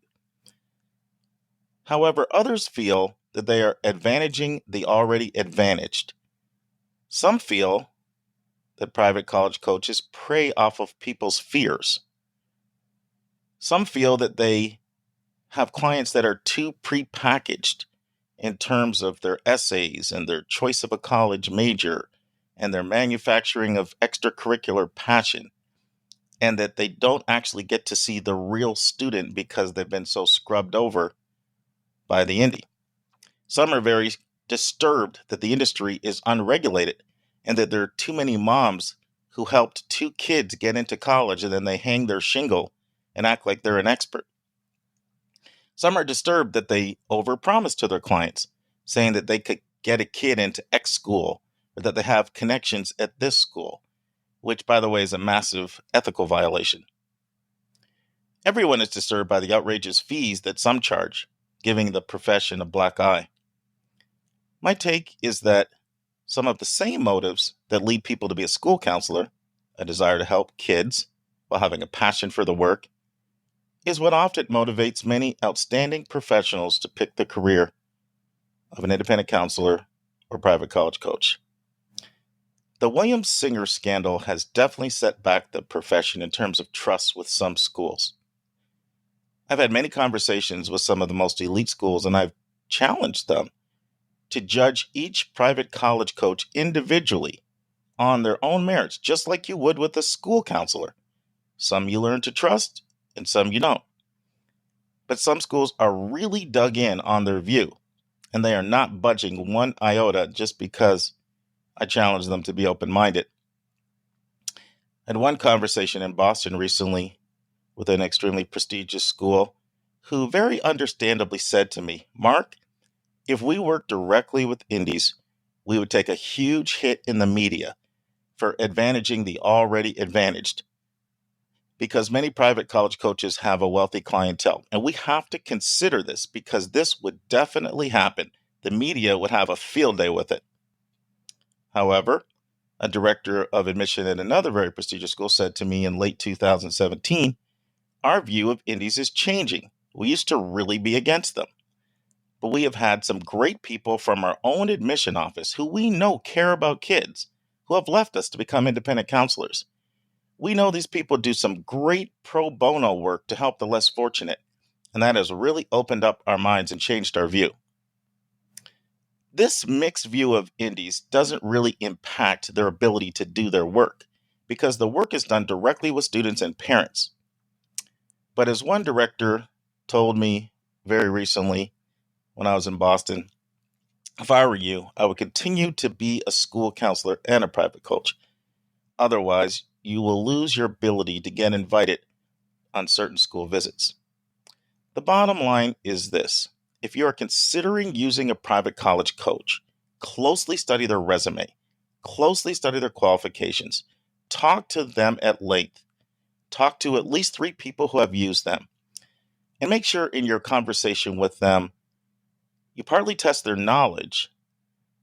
However, others feel that they are advantaging the already advantaged. Some feel that private college coaches prey off of people's fears. Some feel that they have clients that are too prepackaged in terms of their essays and their choice of a college major and their manufacturing of extracurricular passion, and that they don't actually get to see the real student because they've been so scrubbed over by the indie. Some are very disturbed that the industry is unregulated and that there are too many moms who helped 2 kids get into college and then they hang their shingle and act like they're an expert. Some are disturbed that they overpromise to their clients, saying that they could get a kid into X school or that they have connections at this school, which, by the way, is a massive ethical violation. Everyone is disturbed by the outrageous fees that some charge, giving the profession a black eye. My take is that some of the same motives that lead people to be a school counselor, a desire to help kids while having a passion for the work, is what often motivates many outstanding professionals to pick the career of an independent counselor or private college coach. The William Singer scandal has definitely set back the profession in terms of trust with some schools. I've had many conversations with some of the most elite schools, and I've challenged them to judge each private college coach individually on their own merits, just like you would with a school counselor. Some you learn to trust, and some you don't. But some schools are really dug in on their view, and they are not budging one iota just because I challenge them to be open-minded. I had one conversation in Boston recently with an extremely prestigious school who very understandably said to me, "Mark, if we worked directly with indies, we would take a huge hit in the media for advantaging the already advantaged, because many private college coaches have a wealthy clientele. And we have to consider this because this would definitely happen. The media would have a field day with it." However, a director of admission at another very prestigious school said to me in late 2017, "Our view of indies is changing. We used to really be against them. But we have had some great people from our own admission office who we know care about kids who have left us to become independent counselors. We know these people do some great pro bono work to help the less fortunate, and that has really opened up our minds and changed our view." This mixed view of indies doesn't really impact their ability to do their work because the work is done directly with students and parents. But as one director told me very recently when I was in Boston, "If I were you, I would continue to be a school counselor and a private coach. Otherwise, you will lose your ability to get invited on certain school visits." The bottom line is this: if you are considering using a private college coach, closely study their resume, closely study their qualifications, talk to them at length, talk to at least 3 people who have used them, and make sure in your conversation with them, you partly test their knowledge,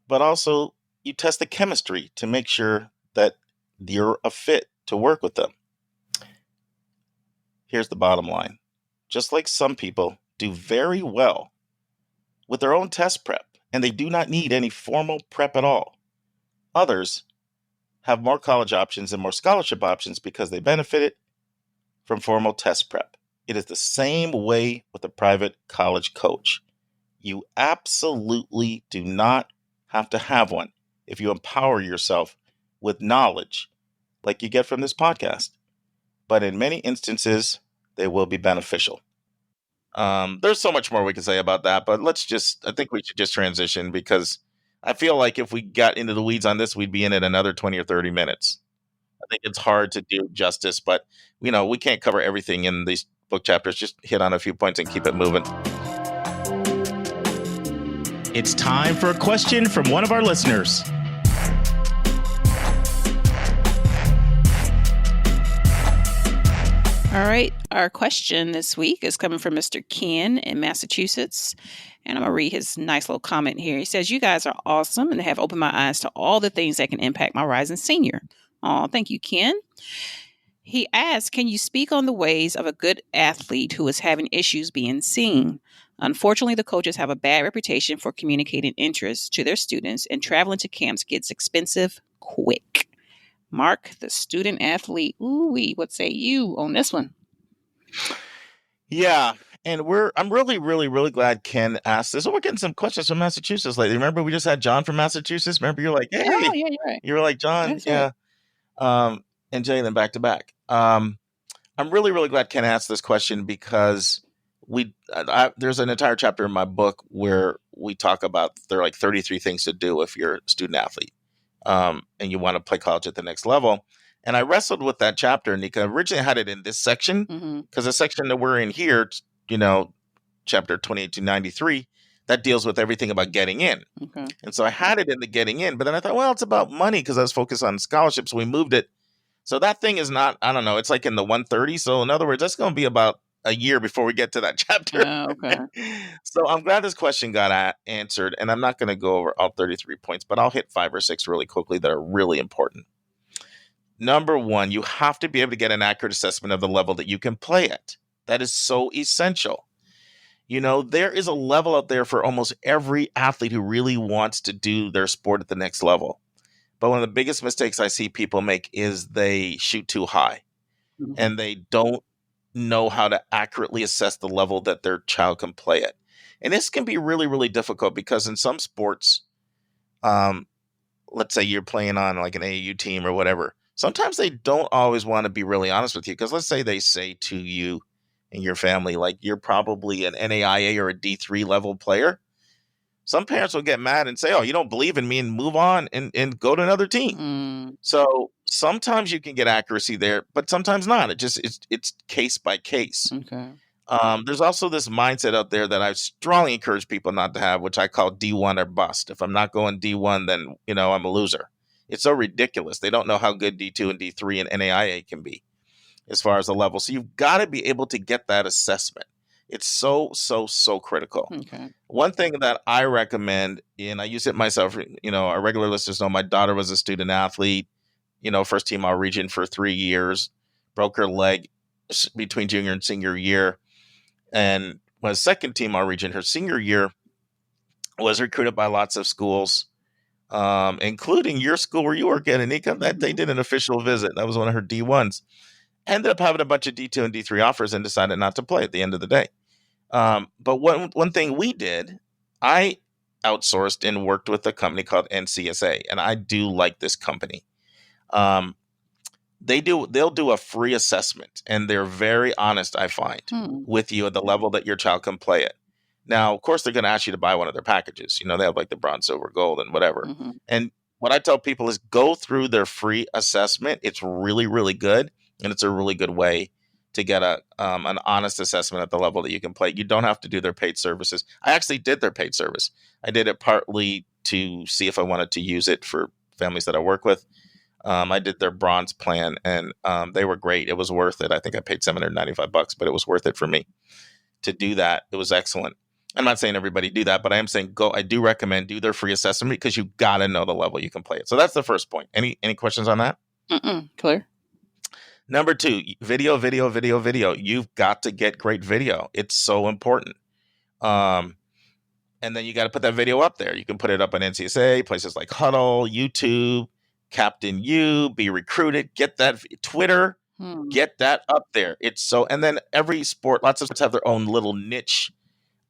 but also you test the chemistry to make sure that you're a fit to work with them. Here's the bottom line. Just like some people do very well with their own test prep, and they do not need any formal prep at all, others have more college options and more scholarship options because they benefited from formal test prep. It is the same way with a private college coach. You absolutely do not have to have one if you empower yourself with knowledge like you get from this podcast. But in many instances, they will be beneficial. There's so much more we can say about that, but I think we should just transition because I feel like if we got into the weeds on this, we'd be in it another 20 or 30 minutes. I think it's hard to do justice, but we can't cover everything in these book chapters. Just hit on a few points and keep it moving. It's time for a question from one of our listeners. All right. Our question this week is coming from Mr. Ken in Massachusetts. And I'm going to read his nice little comment here. He says, "You guys are awesome and have opened my eyes to all the things that can impact my rising senior." Oh, thank you, Ken. He asks, "Can you speak on the ways of a good athlete who is having issues being seen? Unfortunately, the coaches have a bad reputation for communicating interest to their students, and traveling to camps gets expensive quick." Mark, the student athlete. Ooh-wee, what say you on this one? Yeah, and I'm really, really, really glad Ken asked this. Oh, we're getting some questions from Massachusetts lately. Remember, we just had John from Massachusetts. Remember, you're like, "Hey," oh yeah, you're right. You were like, "John, That's yeah," right. And Jalen back to back. I'm really, really glad Ken asked this question because there's an entire chapter in my book where we talk about there are like 33 things to do if you're a student athlete, and you want to play college at the next level. And I wrestled with that chapter, Anika. Originally, I had it in this section because the section that we're in here, chapter 28 to 93, that deals with everything about getting in. Okay. And so I had it in the getting in, but then I thought, well, it's about money because I was focused on scholarships. So we moved it. So that thing is not, I don't know, it's like in the 130. So in other words, that's going to be about a year before we get to that chapter. Okay. So I'm glad this question got answered, and I'm not going to go over all 33 points, but I'll hit 5 or 6 really quickly that are really important. Number one, you have to be able to get an accurate assessment of the level that you can play at. That is so essential. There is a level out there for almost every athlete who really wants to do their sport at the next level. But one of the biggest mistakes I see people make is they shoot too high and they don't know how to accurately assess the level that their child can play at. And this can be really, really difficult because in some sports, let's say you're playing on like an AAU team or whatever, sometimes they don't always want to be really honest with you because let's say they say to you and your family, like you're probably an NAIA or a D3 level player. Some parents will get mad and say, "Oh, you don't believe in me," and move on and go to another team. So sometimes you can get accuracy there, but sometimes not. It's case by case. Okay. There's also this mindset out there that I strongly encourage people not to have, which I call D1 or bust. If I'm not going D1, then I'm a loser. It's so ridiculous. They don't know how good D2 and D3 and NAIA can be as far as the level. So you've got to be able to get that assessment. It's so, so, so critical. Okay. One thing that I recommend, and I use it myself, our regular listeners know my daughter was a student athlete, first team all region for 3 years, broke her leg between junior and senior year, and was second team all region her senior year, was recruited by lots of schools, including your school where you work at, Anika, that they did an official visit. That was one of her D1s. Ended up having a bunch of D2 and D3 offers and decided not to play at the end of the day. But one thing we did, I outsourced and worked with a company called NCSA, and I do like this company. They'll do a free assessment, and they're very honest, I find, with you at the level that your child can play it. Now, of course, they're going to ask you to buy one of their packages. They have like the bronze, silver, gold, and whatever. Mm-hmm. And what I tell people is go through their free assessment. It's really, really good. And it's a really good way to get an honest assessment at the level that you can play. You don't have to do their paid services. I actually did their paid service. I did it partly to see if I wanted to use it for families that I work with. I did their bronze plan, and they were great. It was worth it. I think I paid $795, but it was worth it for me to do that. It was excellent. I'm not saying everybody do that, but I am saying I do recommend do their free assessment because you got to know the level you can play it. So that's the first point. Any questions on that? Clear. Number 2, video. You've got to get great video. It's so important. And then you got to put that video up there. You can put it up on NCSA, places like Huddle, YouTube, Captain U, Be Recruited, get that Twitter, get that up there. And then every sport, lots of sports have their own little niche,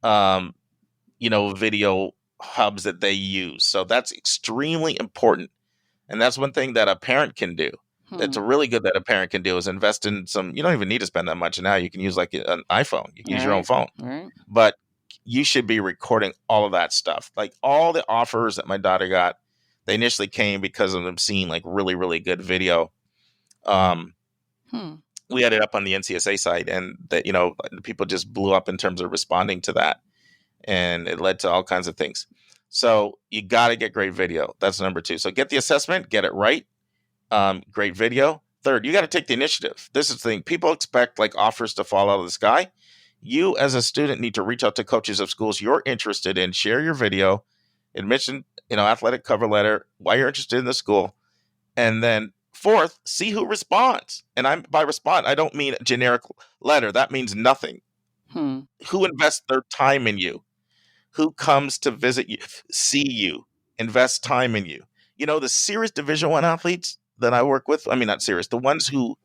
video hubs that they use. So that's extremely important. And that's one thing that a parent can do. That's really good that a parent can do is invest in some. You don't even need to spend that much now. You can use like an iPhone. You can use your own phone. Right. But you should be recording all of that stuff. Like all the offers that my daughter got, they initially came because of them seeing like really, really good video. We had it up on the NCSA site, and that people just blew up in terms of responding to that, and it led to all kinds of things. So you got to get great video. That's number 2. So get the assessment, get it right. Great video. Third, you got to take the initiative. This is the thing. People expect like offers to fall out of the sky. You as a student need to reach out to coaches of schools you're interested in, share your video, admission, athletic cover letter, why you're interested in the school. And then fourth, see who responds. And by respond, I don't mean a generic letter. That means nothing. Who invests their time in you? Who comes to visit you, see you, invest time in you? The serious Division I athletes that I work with, not serious, the ones who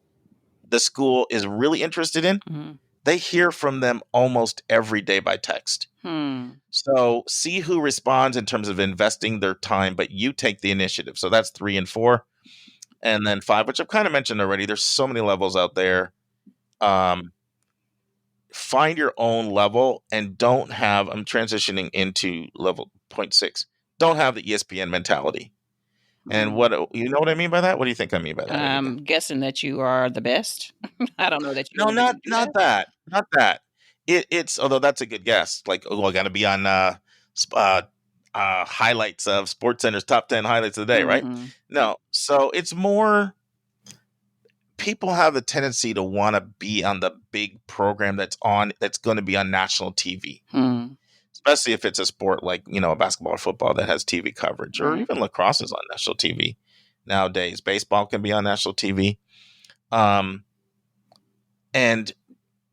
the school is really interested in, they hear from them almost every day by text. So see who responds in terms of investing their time, but you take the initiative. So that's 3 and 4. And then 5, which I've kind of mentioned already. There's so many levels out there. Find your own level and I'm transitioning into level 0.6. Don't have the ESPN mentality. And what I mean by that? What do you think I mean by that? I'm guessing that you are the best. I don't know that you. No, not that. It's although that's a good guess. Like, I got to be on highlights of SportsCenter's top 10 highlights of the day, right? No, so it's more. People have a tendency to want to be on the big program that's going to be on national TV, especially if it's a sport like, basketball or football that has TV coverage, or even lacrosse is on national TV nowadays. Baseball can be on national TV. And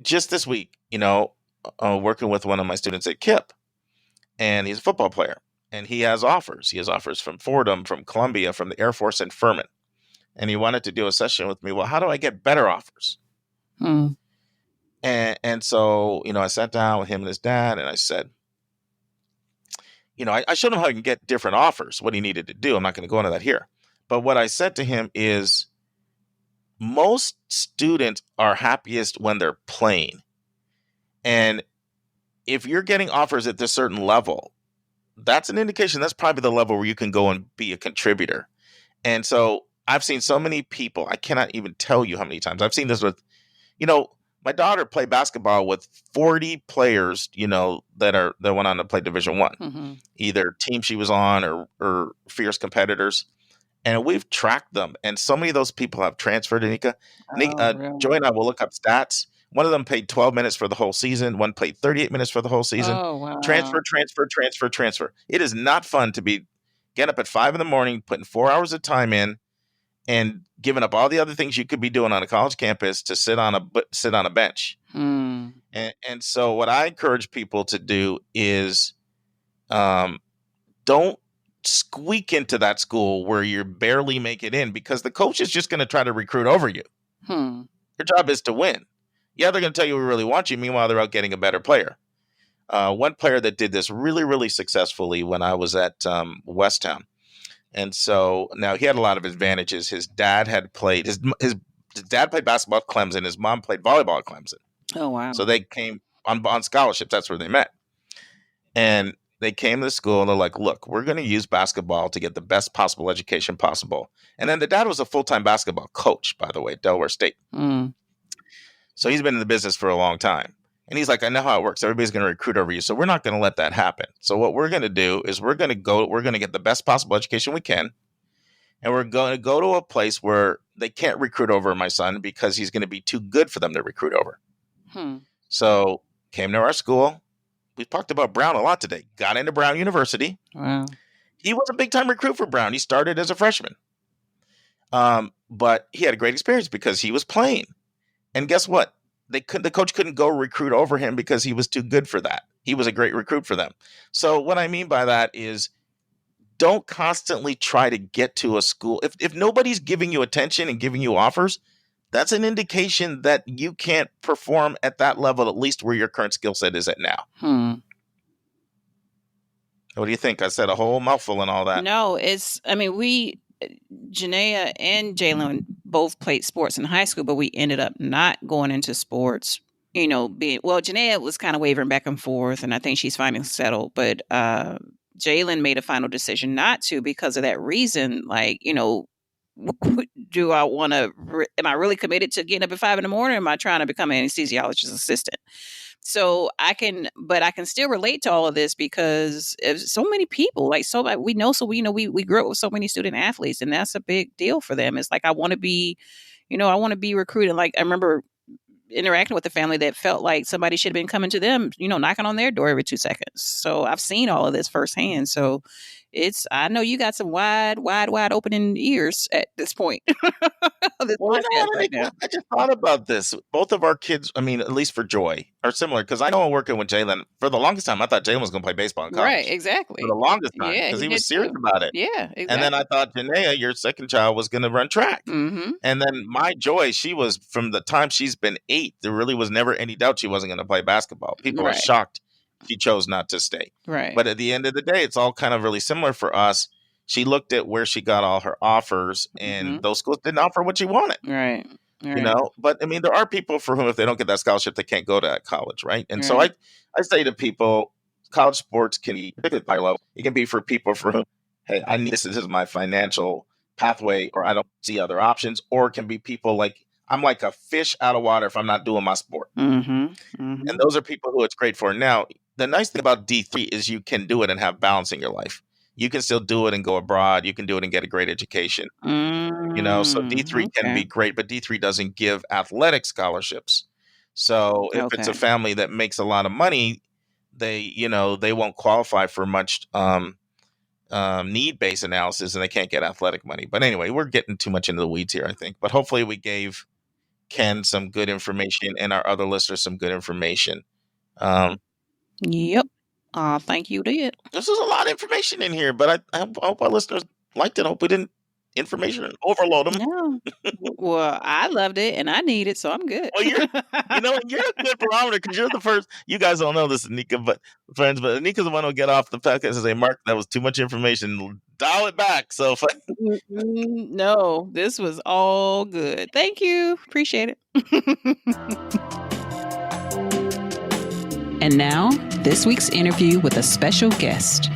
just this week, working with one of my students at KIPP, and he's a football player, and he has offers. He has offers from Fordham, from Columbia, from the Air Force, and Furman. And he wanted to do a session with me. Well, how do I get better offers? And so, I sat down with him and his dad, and I said, I showed him how he can get different offers, what he needed to do. I'm not going to go into that here. But what I said to him is, most students are happiest when they're playing. And if you're getting offers at this certain level, that's an indication that's probably the level where you can go and be a contributor. And so I've seen so many people, I cannot even tell you how many times. I've seen this with, my daughter played basketball with 40 players, that went on to play Division I, either team she was on or fierce competitors. And we've tracked them. And so many of those people have transferred, Anika. Really? Joy and I will look up stats. One of them played 12 minutes for the whole season. One played 38 minutes for the whole season. Oh, wow. Transfer. It is not fun to be getting up at 5 a.m, putting 4 hours of time in, and giving up all the other things you could be doing on a college campus to sit on a bench. And so what I encourage people to do is don't squeak into that school where you barely make it in, because the coach is just going to try to recruit over you. Your job is to win. Yeah, they're going to tell you we really want you. Meanwhile, they're out getting a better player. One player that did this really, really successfully when I was at Westtown. And so now he had a lot of advantages. His dad had played his dad played basketball at Clemson. His mom played volleyball at Clemson. Oh, wow. So they came on scholarships. That's where they met. And they came to school and they're like, look, we're going to use basketball to get the best possible education possible. And then the dad was a full-time basketball coach, by the way, at Delaware State. So he's been in the business for a long time. And he's like, I know how it works. Everybody's going to recruit over you. So we're not going to let that happen. So what we're going to do is we're going to get the best possible education we can. And we're going to go to a place where they can't recruit over my son because he's going to be too good for them to recruit over. So came to our school. We talked about Brown a lot today. Got into Brown University. Wow. He was a big time recruit for Brown. He started as a freshman. But he had a great experience because he was playing. And guess what? The coach couldn't go recruit over him because he was too good for that. He was a great recruit for them. So what I mean by that is, don't constantly try to get to a school. If nobody's giving you attention and giving you offers, that's an indication that you can't perform at that level, at least where your current skill set is at now. What do you think? I said a whole mouthful and all that. No, Janaea and Jalen both played sports in high school, but we ended up not going into sports. Janaea was kind of wavering back and forth, and I think she's finally settled. But Jalen made a final decision not to because of that reason. Like, do I want to? Am I really committed to getting up at 5 a.m? Or am I trying to become an anesthesiologist assistant? So I can still relate to all of this because so many people, we grew up with so many student athletes, and that's a big deal for them. It's like, I want to be, I want to be recruited. Like, I remember interacting with a family that felt like somebody should have been coming to them, knocking on their door every 2 seconds. So I've seen all of this firsthand. So I know you got some wide opening ears at this point. Well, right I just thought about this. Both of our kids, I mean, at least for Joy, are similar, because I know I'm working with Jalen. For the longest time, I thought Jalen was going to play baseball in college. Right, exactly. For the longest time, Yeah, because he was serious about it. Yeah, exactly. And then I thought Janaea, your second child, was going to run track. Mm-hmm. And then my Joy, she was, from the time she's been 8, there really was never any doubt she wasn't going to play basketball. People are shocked she chose not to stay. Right. But at the end of the day, it's all kind of really similar for us. She looked at where she got all her offers, and those schools didn't offer what she wanted. Right. But I mean, there are people for whom, if they don't get that scholarship, they can't go to that college, right? And so I say to people, college sports can be, particularly at high level, it can be for people for whom, hey, I need this is my financial pathway, or I don't see other options. Or it can be people like, I'm like a fish out of water if I'm not doing my sport. And those are people who it's great for. Now, the nice thing about D3 is you can do it and have balance in your life. You can still do it and go abroad. You can do it and get a great education. So D3 can be great, but D3 doesn't give athletic scholarships. So if it's a family that makes a lot of money, they won't qualify for much need-based analysis, and they can't get athletic money. But anyway, we're getting too much into the weeds here, I think. But hopefully we gave Ken some good information and our other listeners some good information. Yep. Thank you, did. This is a lot of information in here, but I hope our listeners liked it. I hope we didn't overload them. No. Well, I loved it and I need it, so I'm good. Well, you're a good barometer, because you're the first. You guys don't know this, Anika, but Anika's the one who'll get off the podcast and say, "Mark, that was too much information. Dial it back." So, no, this was all good. Thank you. Appreciate it. And now, this week's interview with a special guest.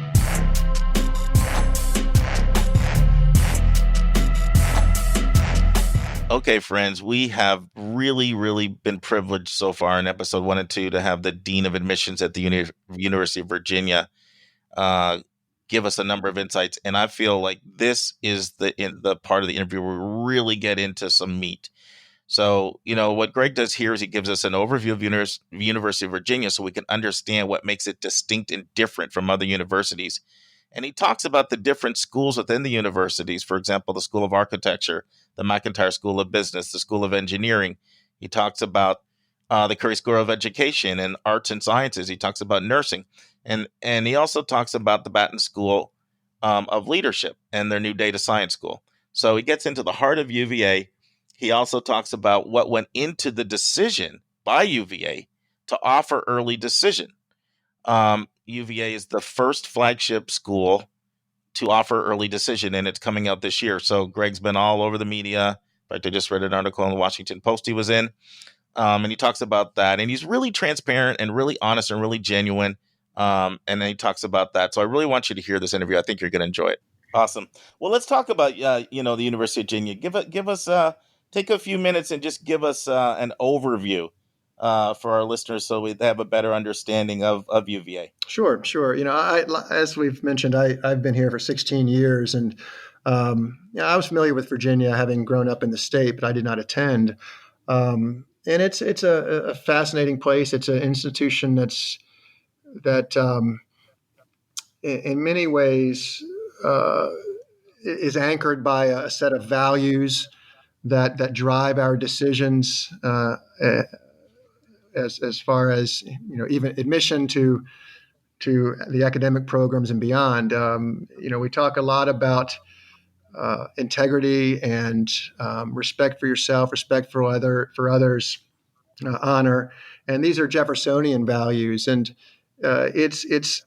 Okay, friends, we have really, really been privileged so far in episode 1 and 2 to have the Dean of Admissions at the University of Virginia give us a number of insights. And I feel like this is the part of the interview where we really get into some meat. So, what Greg does here is he gives us an overview of University of Virginia so we can understand what makes it distinct and different from other universities. And he talks about the different schools within the universities. For example, the School of Architecture, the McIntire School of Business, the School of Engineering. He talks about the Curry School of Education and Arts and Sciences. He talks about nursing. And he also talks about the Batten School of Leadership and their new data science school. So he gets into the heart of UVA. He also talks about what went into the decision by UVA to offer early decision. UVA is the first flagship school to offer early decision, and it's coming out this year. So Greg's been all over the media. In fact, I just read an article in the Washington Post he was in, and he talks about that. And he's really transparent and really honest and really genuine. And then he talks about that. So I really want you to hear this interview. I think you're going to enjoy it. Awesome. Well, let's talk about the University of Virginia. Give us take a few minutes and just give us an overview for our listeners so we have a better understanding of UVA. Sure. As we've mentioned, I've been here for 16 years, and I was familiar with Virginia, having grown up in the state, but I did not attend. And it's a fascinating place. It's an institution that in many ways is anchored by a set of values that drive our decisions as far as even admission to the academic programs and beyond. We talk a lot about integrity and respect for yourself, respect for others, honor, and these are Jeffersonian values. And it's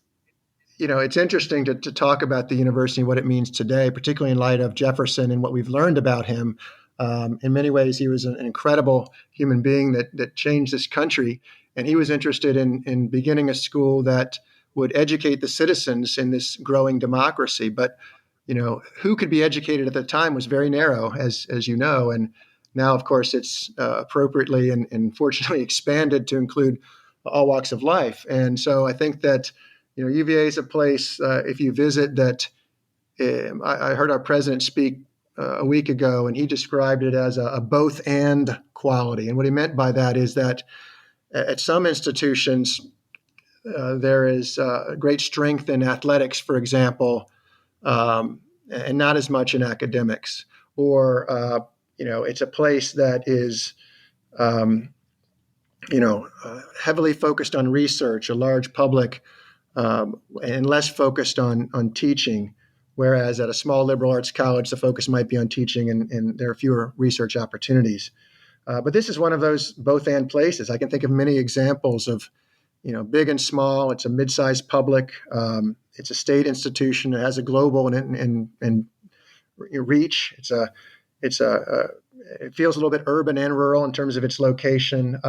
interesting to talk about the university and what it means today, particularly in light of Jefferson and what we've learned about him. In many ways, he was an incredible human being that changed this country. And he was interested in beginning a school that would educate the citizens in this growing democracy. But, who could be educated at the time was very narrow, as you know. And now, of course, it's appropriately and fortunately expanded to include all walks of life. And so I think that, UVA is a place, if you visit, that I heard our president speak a week ago, and he described it as a both and quality. And what he meant by that is that at some institutions, there is great strength in athletics, for example, and not as much in academics. Or, it's a place that is, heavily focused on research, a large public, and less focused on teaching. Whereas at a small liberal arts college, the focus might be on teaching, and there are fewer research opportunities. But this is one of those both and places. I can think of many examples of, big and small. It's a mid-sized public. It's a state institution. It has a global and reach. It feels a little bit urban and rural in terms of its location,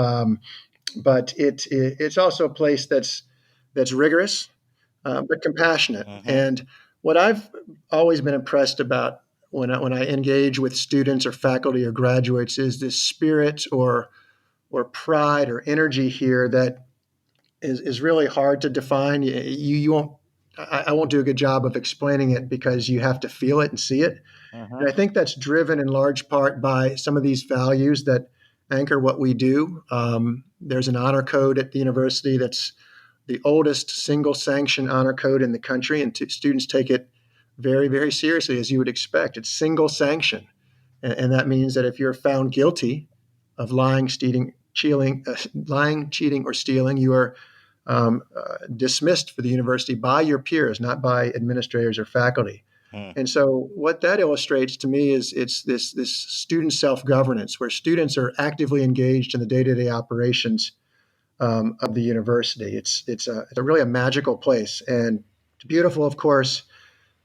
but it's also a place that's rigorous, but compassionate. Mm-hmm. And what I've always been impressed about when I engage with students or faculty or graduates is this spirit or pride or energy here that is really hard to define. You won't. I won't do a good job of explaining it because you have to feel it and see it. Mm-hmm. And I think that's driven in large part by some of these values that anchor what we do. There's an honor code at the university that's the oldest single sanction honor code in the country, and students take it very, very seriously, as you would expect. It's single sanction, and that means that if you're found guilty of lying, cheating, or stealing, you are dismissed for the university by your peers, not by administrators or faculty. And so what that illustrates to me is it's this student self-governance, where students are actively engaged in the day-to-day operations of the university. It's a really a magical place, and it's beautiful, of course,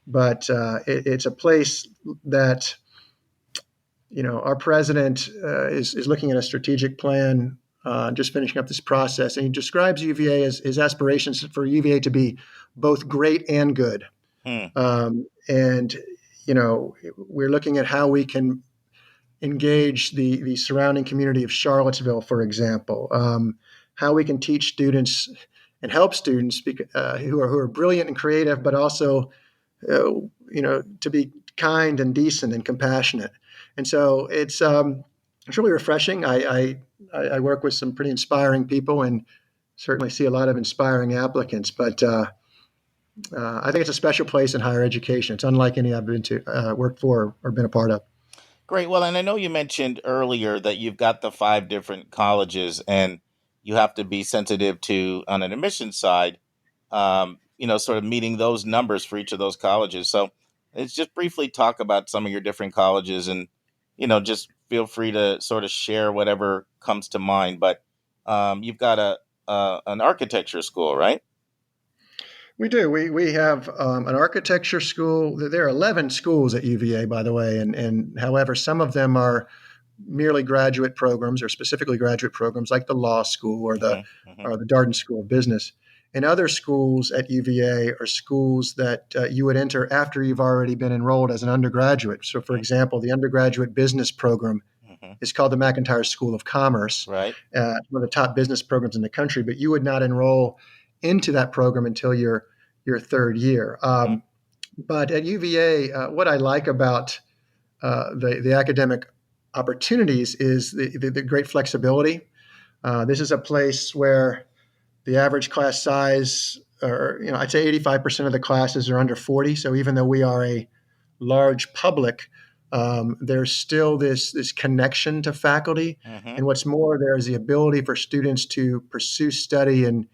but it's a place that, our president is looking at a strategic plan, just finishing up this process, and he describes UVA as his aspirations for UVA to be both great and good. And, we're looking at how we can engage the surrounding community of Charlottesville, for example, how we can teach students and help students who are brilliant and creative, but also, to be kind and decent and compassionate. And so it's really refreshing. I work with some pretty inspiring people and certainly see a lot of inspiring applicants, but I think it's a special place in higher education. It's unlike any I've been to, worked for, or been a part of. Great. Well, and I know you mentioned earlier that you've got the 5 different colleges, and you have to be sensitive to, on an admissions side, sort of meeting those numbers for each of those colleges. So let's just briefly talk about some of your different colleges, and, just feel free to sort of share whatever comes to mind. But you've got an architecture school, right? We do. We have an architecture school. There are 11 schools at UVA, by the way, and however, some of them are merely graduate programs or specifically graduate programs, like the law school or the Darden School of Business. And other schools at UVA are schools that you would enter after you've already been enrolled as an undergraduate. So, for example, the undergraduate business program is called the McIntire School of Commerce, right? One of the top business programs in the country. But you would not enroll into that program until your third year. But at UVA, what I like about the academic opportunities is the great flexibility. This is a place where the average class size, or I'd say 85% of the classes are under 40. So even though we are a large public, there's still this connection to faculty. And what's more, there's the ability for students to pursue study in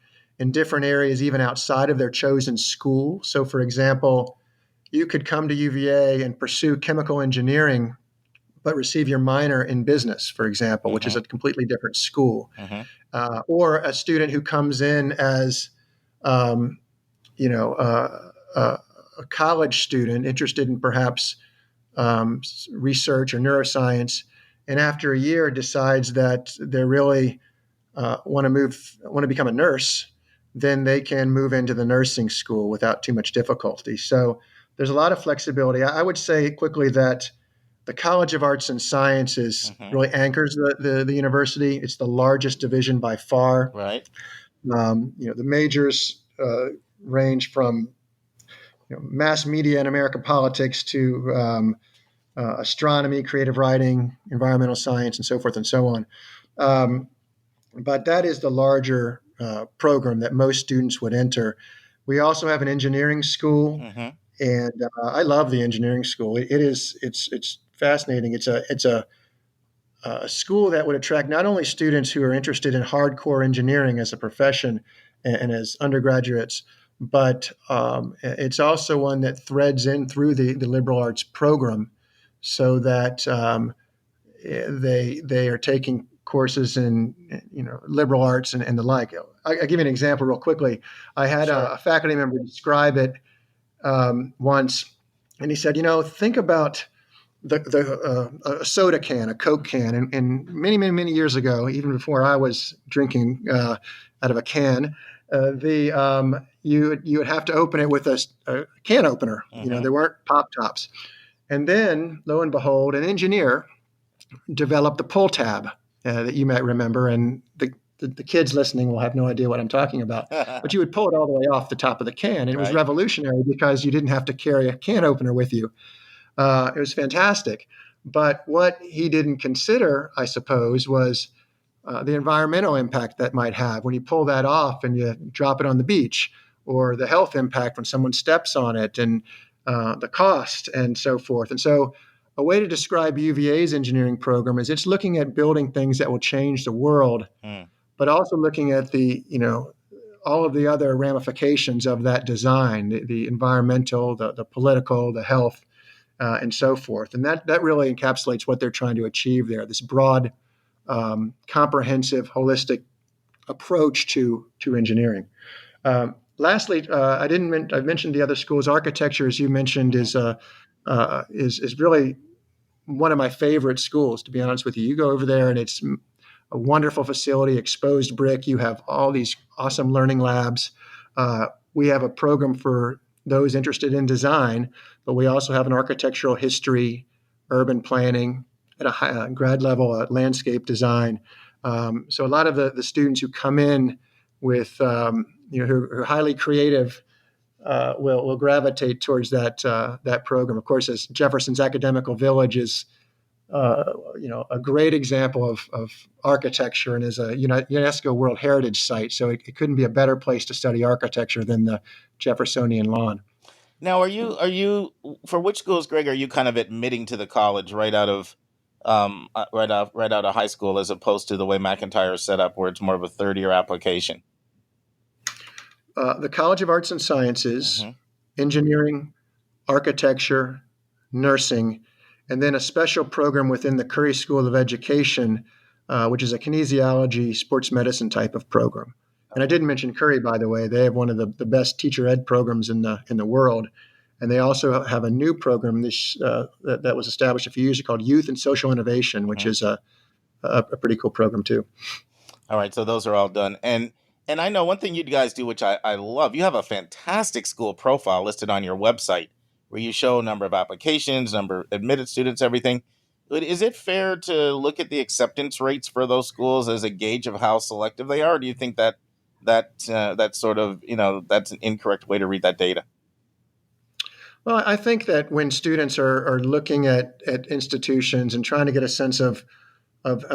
different areas, even outside of their chosen school. So, for example, you could come to UVA and pursue chemical engineering, but receive your minor in business, for example, which is a completely different school. Or a student who comes in as, a college student interested in perhaps research or neuroscience, and after a year decides that they really want to become a nurse, then they can move into the nursing school without too much difficulty. So there's a lot of flexibility. I would say quickly that the College of Arts and Sciences really anchors the university. It's the largest division by far. Right. The majors range from mass media and American politics to astronomy, creative writing, environmental science, and so forth and so on. But that is the larger program that most students would enter. We also have an engineering school, and I love the engineering school. It's fascinating. It's a school that would attract not only students who are interested in hardcore engineering as a profession and as undergraduates, but it's also one that threads in through the liberal arts program, so that they are taking courses in liberal arts and the like. I'll give you an example real quickly. I had a faculty member describe it once, and he said, think about a soda can, a Coke can, and many years ago, even before I was drinking out of a can, you would have to open it with a can opener. There weren't pop tops, and then lo and behold, an engineer developed the pull tab that you might remember, and the kids listening will have no idea what I'm talking about. But you would pull it all the way off the top of the can, and it was revolutionary because you didn't have to carry a can opener with you. It was fantastic. But what he didn't consider, I suppose, was the environmental impact that might have when you pull that off and you drop it on the beach, or the health impact when someone steps on it, and the cost and so forth. And so a way to describe UVA's engineering program is it's looking at building things that will change the world, but also looking at all of the other ramifications of that design, the environmental, the political, the health, and so forth. And that really encapsulates what they're trying to achieve there, this broad, comprehensive, holistic approach to engineering. Lastly, I mentioned the other schools. Architecture, as you mentioned, is really one of my favorite schools, to be honest with you. You go over there and it's a wonderful facility, exposed brick. You have all these awesome learning labs. We have a program for those interested in design, but we also have an architectural history, urban planning, at a high, grad level, landscape design. So a lot of the students who come in with, who are highly creative, will gravitate towards that program. Of course, as Jefferson's Academical Village is, a great example of architecture, and is a UNESCO World Heritage Site. So it couldn't be a better place to study architecture than the Jeffersonian lawn. Now, are you for which schools, Greg, are you kind of admitting to the college right out of high school, as opposed to the way McIntyre is set up, where it's more of a third-year application? The College of Arts and Sciences, engineering, architecture, nursing, and then a special program within the Curry School of Education, which is a kinesiology, sports medicine type of program. And I didn't mention Curry, by the way. They have one of the best teacher ed programs in the world. And they also have a new program that was established a few years ago called Youth and Social Innovation, which is a pretty cool program too. All right, so those are all done. And I know one thing you guys do, which I love, you have a fantastic school profile listed on your website where you show number of applications, number of admitted students, everything. Is it fair to look at the acceptance rates for those schools as a gauge of how selective they are? Or do you think that's sort of, that's an incorrect way to read that data? Well, I think that when students are looking at institutions and trying to get a sense of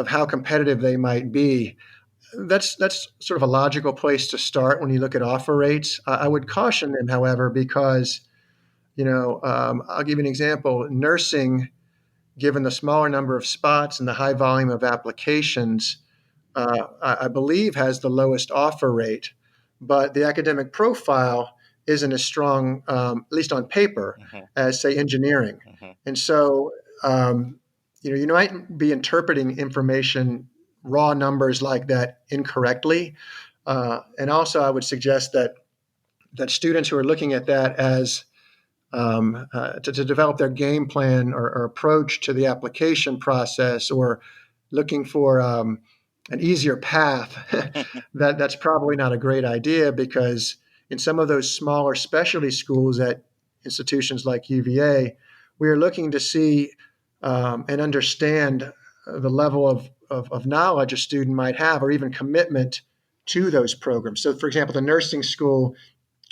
how competitive they might be, that's sort of a logical place to start when you look at offer rates. I would caution them, however, because, I'll give you an example. Nursing, given the smaller number of spots and the high volume of applications, I believe has the lowest offer rate, but the academic profile isn't as strong, at least on paper, as, say, engineering. And so, you might be interpreting information, raw numbers like that, incorrectly. And also, I would suggest that students who are looking at that as to develop their game plan or approach to the application process, or looking for an easier path, that's probably not a great idea, because in some of those smaller specialty schools at institutions like UVA, we are looking to see and understand the level of knowledge a student might have, or even commitment to those programs. So, for example, the nursing school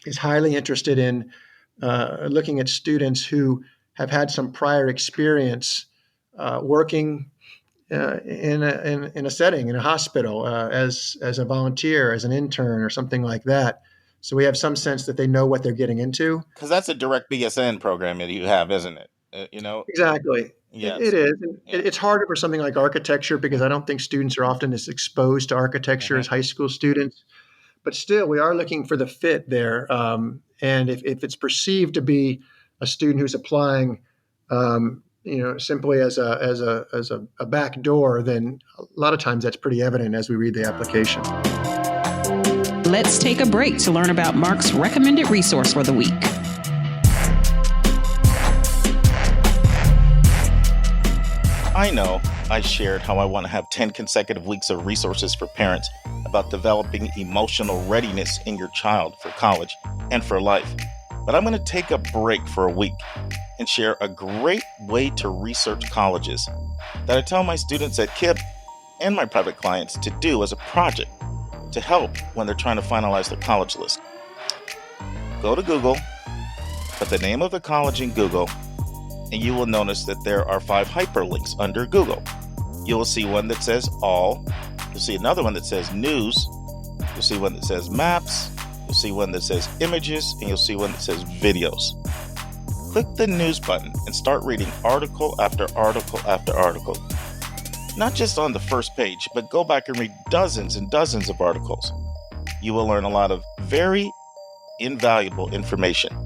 is highly interested in looking at students who have had some prior experience working in a setting, in a hospital, as a volunteer, as an intern, or something like that. So we have some sense that they know what they're getting into. Because that's a direct BSN program that you have, isn't it? Exactly. Yes. It is. It's harder for something like architecture because I don't think students are often as exposed to architecture as high school students. But still, we are looking for the fit there. And if it's perceived to be a student who's applying, simply as a back door, then a lot of times that's pretty evident as we read the application. Let's take a break to learn about Mark's recommended resource for the week. I know I shared how I want to have 10 consecutive weeks of resources for parents about developing emotional readiness in your child for college and for life. But I'm going to take a break for a week and share a great way to research colleges that I tell my students at KIPP and my private clients to do as a project to help when they're trying to finalize their college list. Go to Google, put the name of the college in Google, and you will notice that there are 5 hyperlinks under Google. You will see one that says all, you'll see another one that says news, you'll see one that says maps, you'll see one that says images, and you'll see one that says videos. Click the news button and start reading article after article after article. Not just on the first page, but go back and read dozens and dozens of articles. You will learn a lot of very invaluable information.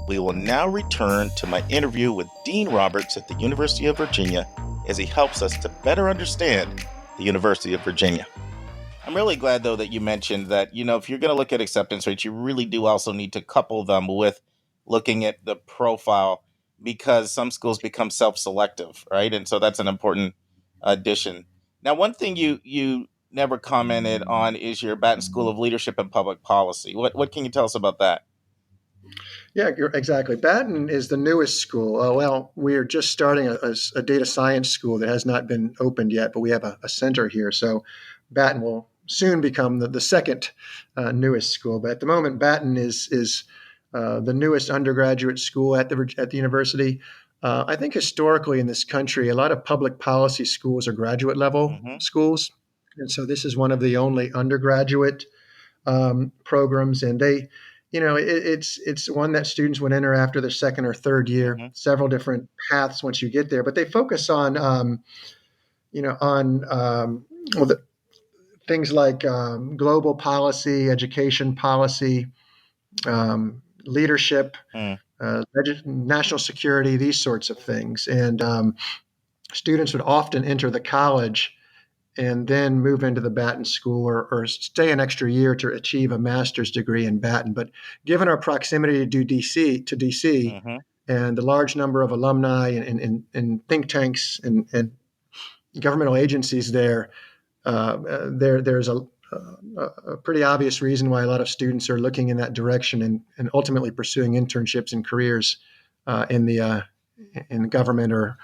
We will now return to my interview with Dean Roberts at the University of Virginia as he helps us to better understand the University of Virginia. I'm really glad, though, that you mentioned that, if you're going to look at acceptance rates, you really do also need to couple them with looking at the profile, because some schools become self-selective, right? And so that's an important addition. Now, one thing you never commented on is your Batten School of Leadership and Public Policy. What can you tell us about that? Yeah, exactly. Batten is the newest school. We're just starting a data science school that has not been opened yet, but we have a center here. So Batten will soon become the second newest school. But at the moment, Batten is the newest undergraduate school at the university. I think historically in this country, a lot of public policy schools are graduate level schools. And so this is one of the only undergraduate programs. And they, it's one that students would enter after their second or third year, several different paths once you get there. But they focus on, things like global policy, education policy, leadership, national security, these sorts of things. And students would often enter the college and then move into the Batten School or stay an extra year to achieve a master's degree in Batten. But given our proximity to DC, and the large number of alumni and think tanks and governmental agencies there's a pretty obvious reason why a lot of students are looking in that direction and ultimately pursuing internships and careers in government or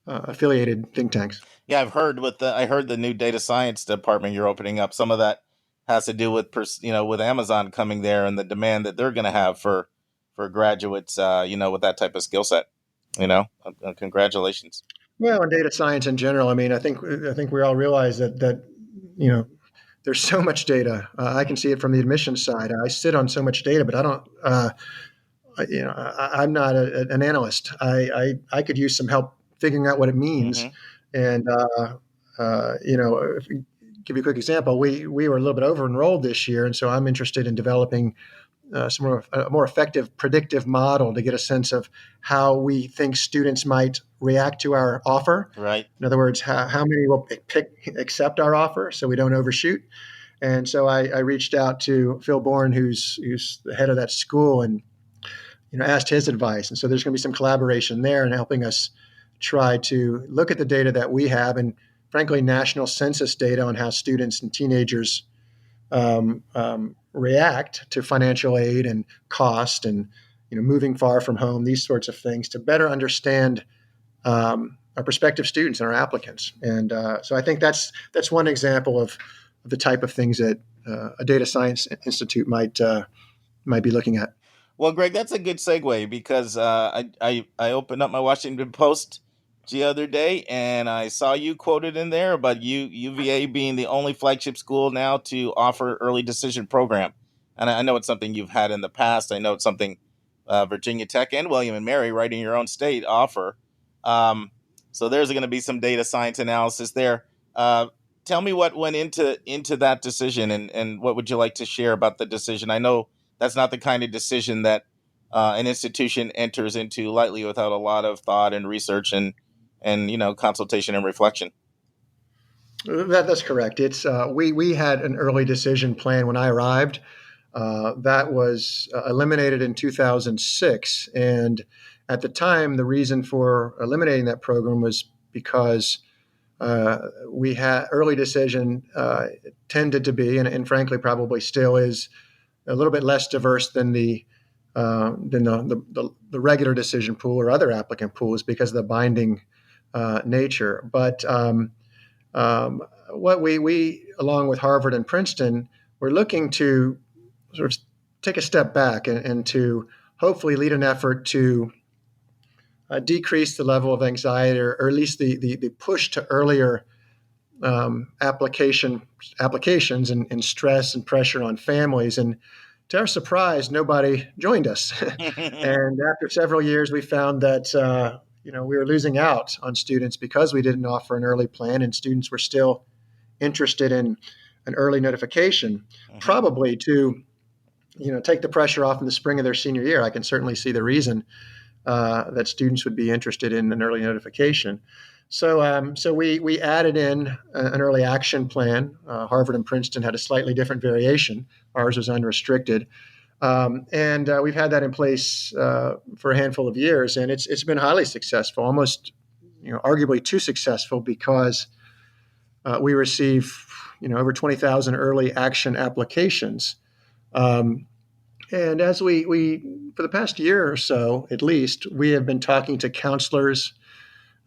affiliated think tanks. Yeah, I heard the new data science department you're opening up. Some of that has to do with with Amazon coming there and the demand that they're going to have for graduates, with that type of skill set. Congratulations. Well, in data science in general, I think we all realize that there's so much data. I can see it from the admissions side. I sit on so much data, but I don't. I'm not an analyst. I could use some help figuring out what it means. And give you a quick example. We were a little bit over enrolled this year, and so I'm interested in developing a more effective predictive model to get a sense of how we think students might react to our offer. Right. In other words, how many will accept our offer so we don't overshoot. And so I reached out to Phil Bourne, who's the head of that school, and asked his advice. And so there's going to be some collaboration there in helping us try to look at the data that we have, and frankly, national census data on how students and teenagers react to financial aid and cost and moving far from home, these sorts of things, to better understand our prospective students and our applicants. And so I think that's one example of the type of things that a data science institute might be looking at. Well, Greg, that's a good segue because I opened up my Washington Post the other day and I saw you quoted in there about UVA being the only flagship school now to offer early decision program. And I know it's something you've had in the past. I know it's something Virginia Tech and William and Mary, right in your own state, offer. So there's going to be some data science analysis there. Tell me what went into that decision, and what would you like to share about the decision? I know that's not the kind of decision that an institution enters into lightly without a lot of thought and research and consultation and reflection. That's correct. It's we had an early decision plan when I arrived. That was eliminated in 2006, and at the time, the reason for eliminating that program was because we had early decision tended to be, and frankly, probably still is, a little bit less diverse than the regular decision pool or other applicant pools because of the binding nature. But what we, along with Harvard and Princeton, we're looking to sort of take a step back and to hopefully lead an effort to decrease the level of anxiety, or at least the push to earlier applications and stress and pressure on families. And to our surprise, nobody joined us. And after several years, we found that we were losing out on students because we didn't offer an early plan, and students were still interested in an early notification, probably to take the pressure off in the spring of their senior year. I can certainly see the reason that students would be interested in an early notification. So we added in an early action plan. Harvard and Princeton had a slightly different variation. Ours was unrestricted. And we've had that in place for a handful of years, and it's been highly successful, almost arguably too successful, because we receive over 20,000 early action applications. And as we for the past year or so, at least, we have been talking to counselors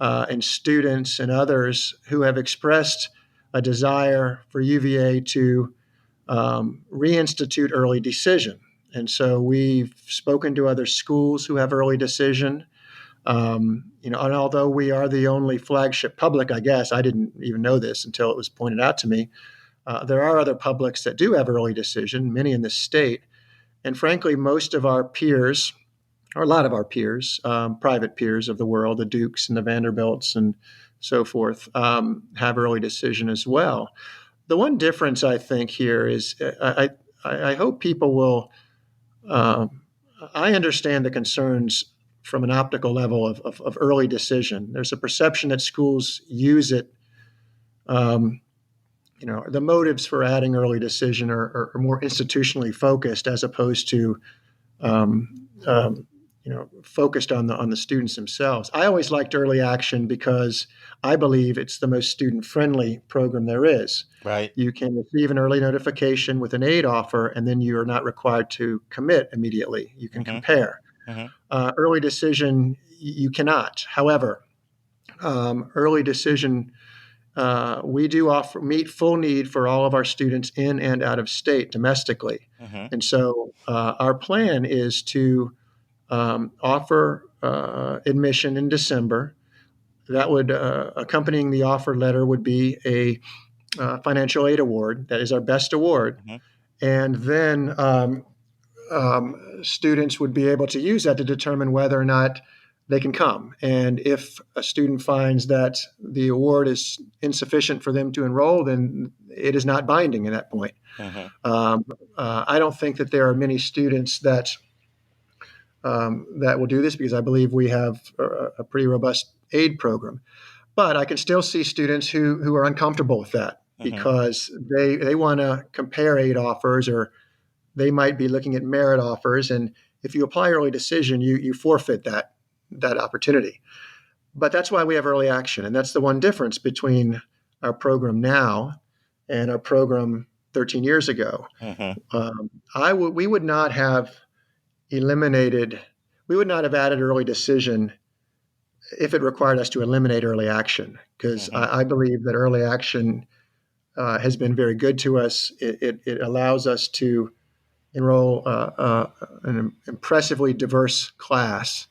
and students and others who have expressed a desire for UVA to reinstitute early decision. And so we've spoken to other schools who have early decision. And although we are the only flagship public, I guess, I didn't even know this until it was pointed out to me, there are other publics that do have early decision, many in the state. And frankly, most of our peers, or a lot of our peers, private peers of the world, the Dukes and the Vanderbilts and so forth, have early decision as well. The one difference I think here is I hope people will, I understand the concerns from an optical level of early decision. There's a perception that schools use it, the motives for adding early decision are more institutionally focused as opposed to focused on the students themselves. I always liked early action because I believe it's the most student-friendly program there is. Right. You can receive an early notification with an aid offer, and then you are not required to commit immediately. You can compare. Early decision, you cannot. However, early decision, we do meet full need for all of our students in and out of state domestically. And so our plan is to offer admission in December. That would, accompanying the offer letter, would be a financial aid award. That is our best award. And then students would be able to use that to determine whether or not they can come. And if a student finds that the award is insufficient for them to enroll, then it is not binding at that point. I don't think that there are many students that will do this, because I believe we have a pretty robust aid program. But I can still see students who are uncomfortable with that because they want to compare aid offers, or they might be looking at merit offers. And if you apply early decision, you forfeit that opportunity. But that's why we have early action. And that's the one difference between our program now and our program 13 years ago. We would not have added early decision if it required us to eliminate early action, because I believe that early action has been very good to us. It allows us to enroll an impressively diverse class.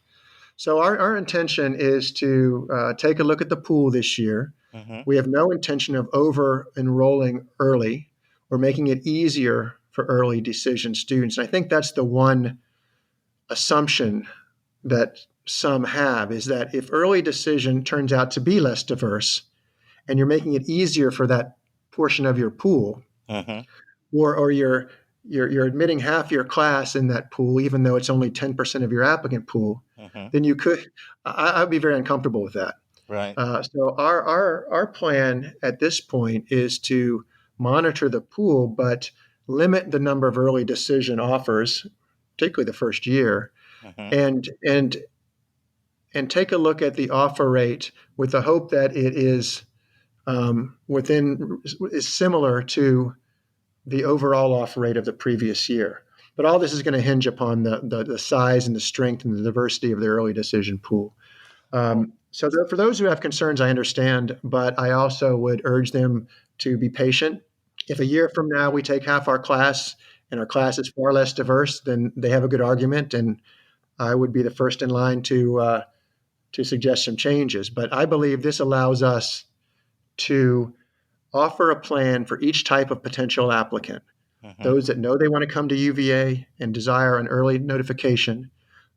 So our intention is to take a look at the pool this year. Mm-hmm. We have no intention of over-enrolling early or making it easier for early decision students. And I think that's the one assumption that some have, is that if early decision turns out to be less diverse and you're making it easier for that portion of your pool, Mm-hmm. or you're admitting half your class in that pool, even though it's only 10% of your applicant pool, Mm-hmm. then I'd be very uncomfortable with that. Right. So our plan at this point is to monitor the pool, but limit the number of early decision offers, particularly the first year, Mm-hmm. and take a look at the offer rate with the hope that it is is similar to the overall offer rate of the previous year. But all this is going to hinge upon the size and the strength and the diversity of the early decision pool. So for those who have concerns, I understand, but I also would urge them to be patient. If a year from now we take half our class and our class is far less diverse, then they have a good argument, and I would be the first in line to suggest some changes. But I believe this allows us to offer a plan for each type of potential applicant. Mm-hmm. Those that know they want to come to UVA and desire an early notification,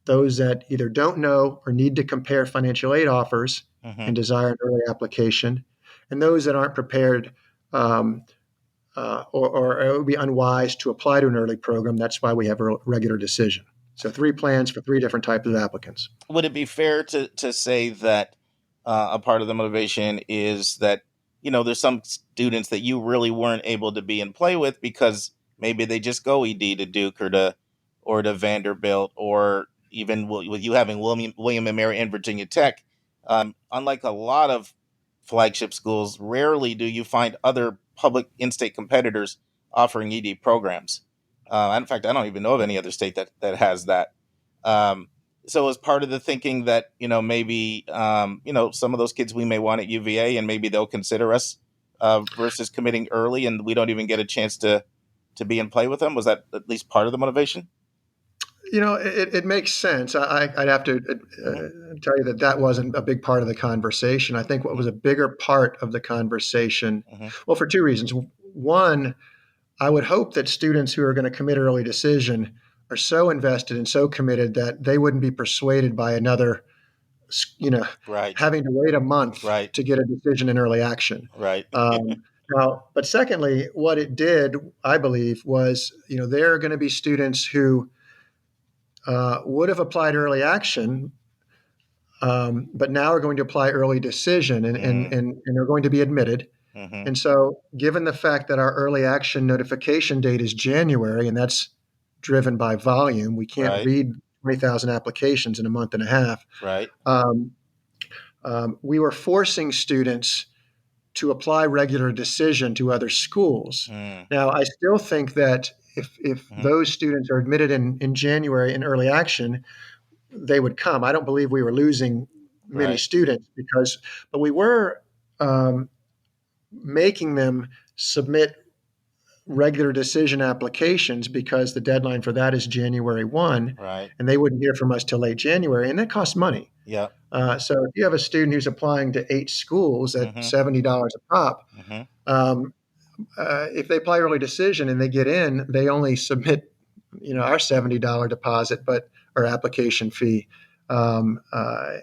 those that either don't know or need to compare financial aid offers Mm-hmm. and desire an early application, and those that aren't prepared or it would be unwise to apply to an early program. That's why we have a regular decision. So 3 plans for 3 different types of applicants. Would it be fair to say that a part of the motivation is that, there's some students that you really weren't able to be in play with because maybe they just go ED to Duke or to Vanderbilt, or even with you having William and Mary and Virginia Tech, unlike a lot of flagship schools, rarely do you find other public in-state competitors offering ED programs. In fact, I don't even know of any other state that has that. So as part of the thinking that, maybe, some of those kids we may want at UVA, and maybe they'll consider us versus committing early and we don't even get a chance to be in play with them. Was that at least part of the motivation? It makes sense. I'd have to tell you that wasn't a big part of the conversation. I think what was a bigger part of the conversation, well, for 2 reasons. One, I would hope that students who are going to commit early decision are so invested and so committed that they wouldn't be persuaded by another, right, having to wait a month right, to get a decision in early action. Right. But secondly, what it did, I believe, was, there are going to be students who would have applied early action, but now are going to apply early decision and are going to be admitted. Mm-hmm. And so, given the fact that our early action notification date is January, and that's driven by volume, we can't read 20,000 applications in a month and a half. Right. We were forcing students to apply regular decision to other schools. Now, I still think that if those students are admitted in January in early action, they would come. I don't believe we were losing many students but we were making them submit regular decision applications because the deadline for that is January 1, and they wouldn't hear from us till late January, and that costs money. Yeah. So if you have a student who's applying to 8 schools at $70 a pop, if they apply early decision and they get in, they only submit, our $70 deposit, or application fee,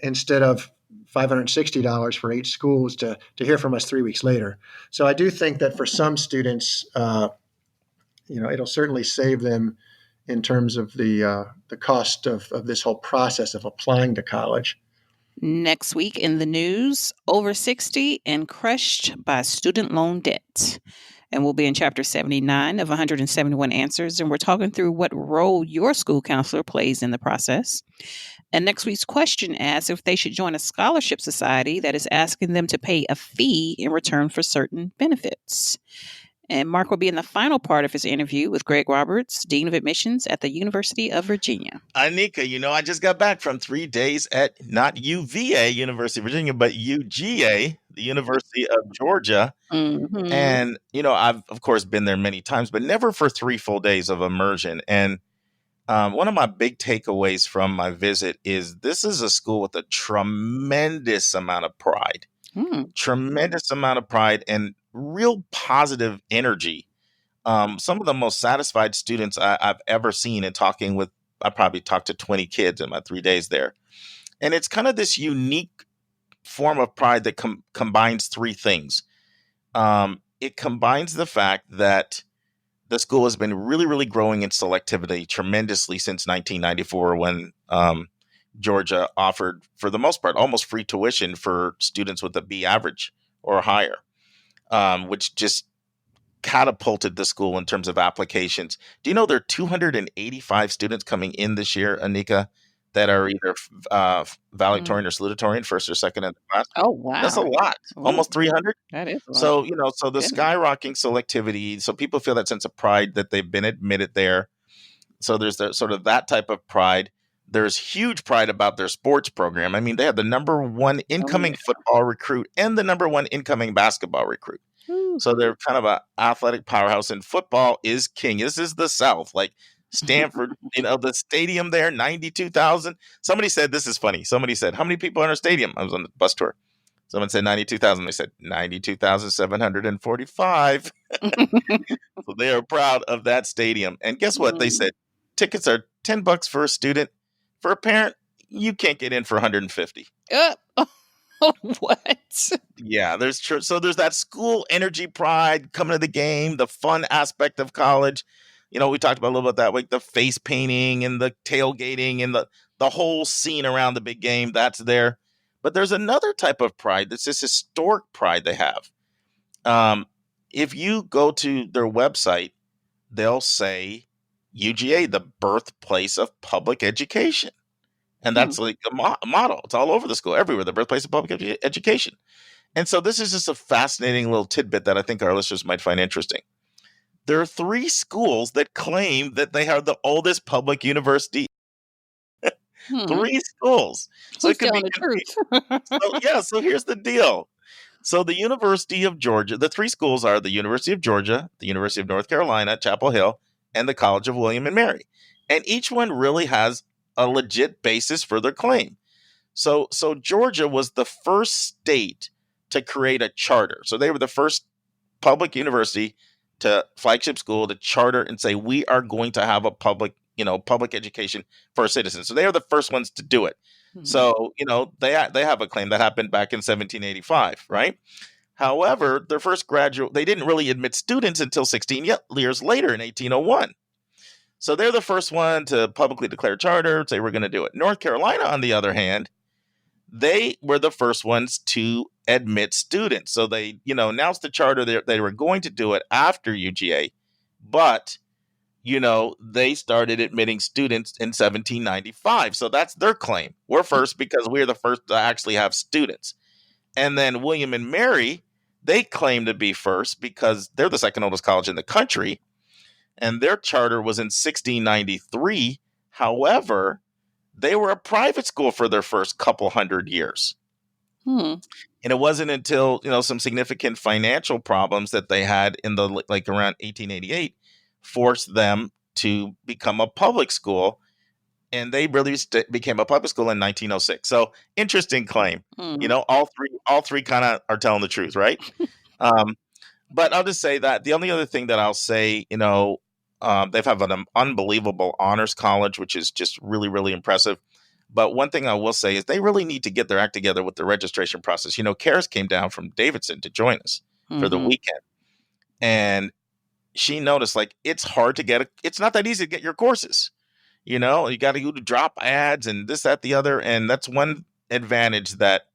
instead of $560 for 8 schools to hear from us 3 weeks later. So I do think that for some students, it'll certainly save them in terms of the cost of this whole process of applying to college. Next week in the news, over 60 and crushed by student loan debt. And we'll be in chapter 79 of 171 answers. And we're talking through what role your school counselor plays in the process. And next week's question asks if they should join a scholarship society that is asking them to pay a fee in return for certain benefits. And Mark will be in the final part of his interview with Greg Roberts, Dean of Admissions at the University of Virginia. Anika, I just got back from 3 days at not UVA, University of Virginia, but UGA, the University of Georgia. Mm-hmm. And, I've, of course, been there many times, but never for 3 full days of immersion. And one of my big takeaways from my visit is this is a school with a tremendous amount of pride, tremendous amount of pride and real positive energy. Some of the most satisfied students I've ever seen in talking with, I probably talked to 20 kids in my 3 days there. And it's kind of this unique form of pride that combines 3 things. It combines the fact that the school has been really, really growing in selectivity tremendously since 1994 when Georgia offered, for the most part, almost free tuition for students with a B average or higher, which just catapulted the school in terms of applications. Do you know there are 285 students coming in this year, Anika, that are either valedictorian or salutatorian, first or second in the class? Oh, wow. That's a lot. Ooh. Almost 300. That is a lot. So, the skyrocketing selectivity, so people feel that sense of pride that they've been admitted there. So there's sort of that type of pride. There's huge pride about their sports program. I mean, they have the number 1 incoming football recruit and the number 1 incoming basketball recruit. Ooh. So they're kind of an athletic powerhouse, and football is king. This is the South. Like Stanford, the stadium there, 92,000. Somebody said, this is funny. Somebody said, how many people are in our stadium? I was on the bus tour. Someone said 92,000. They said 92,745. So they are proud of that stadium. And guess what? They said tickets are $10 for a student. For a parent, you can't get in for 150. What? Yeah, there's that school energy pride coming to the game, the fun aspect of college. We talked about a little bit that, like the face painting and the tailgating and the whole scene around the big game. That's there. But there's another type of pride that's this historic pride they have. If you go to their website, they'll say UGA, the birthplace of public education. And that's like a model. It's all over the school, everywhere, the birthplace of public education. And so this is just a fascinating little tidbit that I think our listeners might find interesting. There are 3 schools that claim that they are the oldest public university. 3 schools. So it could be the truth. So here's the deal. So the University of Georgia, the 3 schools are the University of Georgia, the University of North Carolina, Chapel Hill, and the College of William and Mary. And each one really has a legit basis for their claim. So Georgia was the first state to create a charter. So they were the first public university flagship school to charter and say, we are going to have a public education for our citizens. So they are the first ones to do it. Mm-hmm. So, they have a claim that happened back in 1785, right? However, their first they didn't really admit students until 16 years later in 1801. So they're the first one to publicly declare charter, say we're going to do it. North Carolina, on the other hand, they were the first ones to admit students. So they, announced the charter. They were going to do it after UGA, but, they started admitting students in 1795. So that's their claim. We're first because we're the first to actually have students. And then William and Mary, they claim to be first because they're the second oldest college in the country. And their charter was in 1693. However, they were a private school for their first couple hundred years. And it wasn't until, some significant financial problems that they had in around 1888 forced them to become a public school. And they really became a public school in 1906. So interesting claim. All three kind of are telling the truth, right? But I'll just say that the only other thing that I'll say, they have an unbelievable honors college, which is just really, really impressive. But one thing I will say is they really need to get their act together with the registration process. Karis came down from Davidson to join us for the weekend. And she noticed, it's hard to it's not that easy to get your courses. You got to go to drop ads and this, that, the other. And that's one advantage that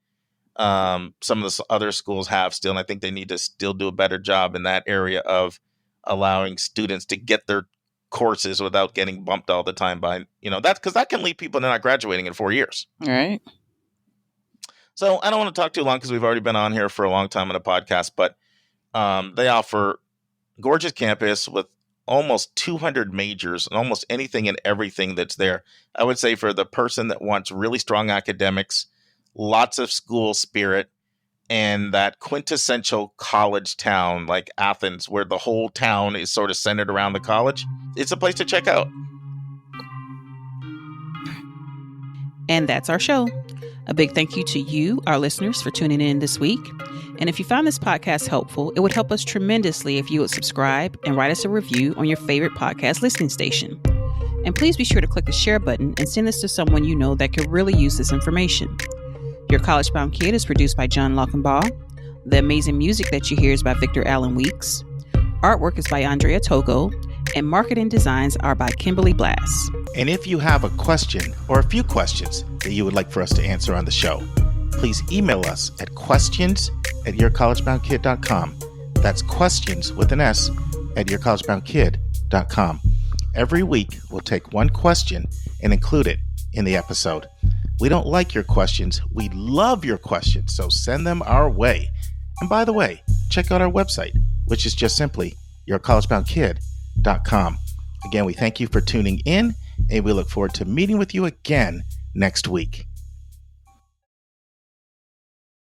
some of the other schools have still. And I think they need to still do a better job in that area of allowing students to get their courses without getting bumped all the time by, that's because that can lead people to not graduating in 4 years. All right. So I don't want to talk too long because we've already been on here for a long time on a podcast, but they offer Gorgeous campus with almost 200 majors and almost anything and everything that's there. I would say for the person that wants really strong academics, lots of school spirit, and that quintessential college town like Athens, where the whole town is sort of centered around the college, it's a place to check out. And that's our show. A big thank you to you, our listeners, for tuning in this week. And if you found this podcast helpful, it would help us tremendously if you would subscribe and write us a review on your favorite podcast listening station. And please be sure to click the share button and send this to someone you know that could really use this information. Your College Bound Kid is produced by John Lockenbaugh. The amazing music that you hear is by Victor Allen Weeks. Artwork is by Andrea Togo. And marketing designs are by Kimberly Blass. And if you have a question or a few questions that you would like for us to answer on the show, please email us at questions@yourcollegeboundkid.com. That's questions with an S at yourcollegeboundkid.com. Every week, we'll take one question and include it in the episode. We don't like your questions. We love your questions, so send them our way. And by the way, check out our website, which is just simply yourcollegeboundkid.com. Again, we thank you for tuning in, and we look forward to meeting with you again next week.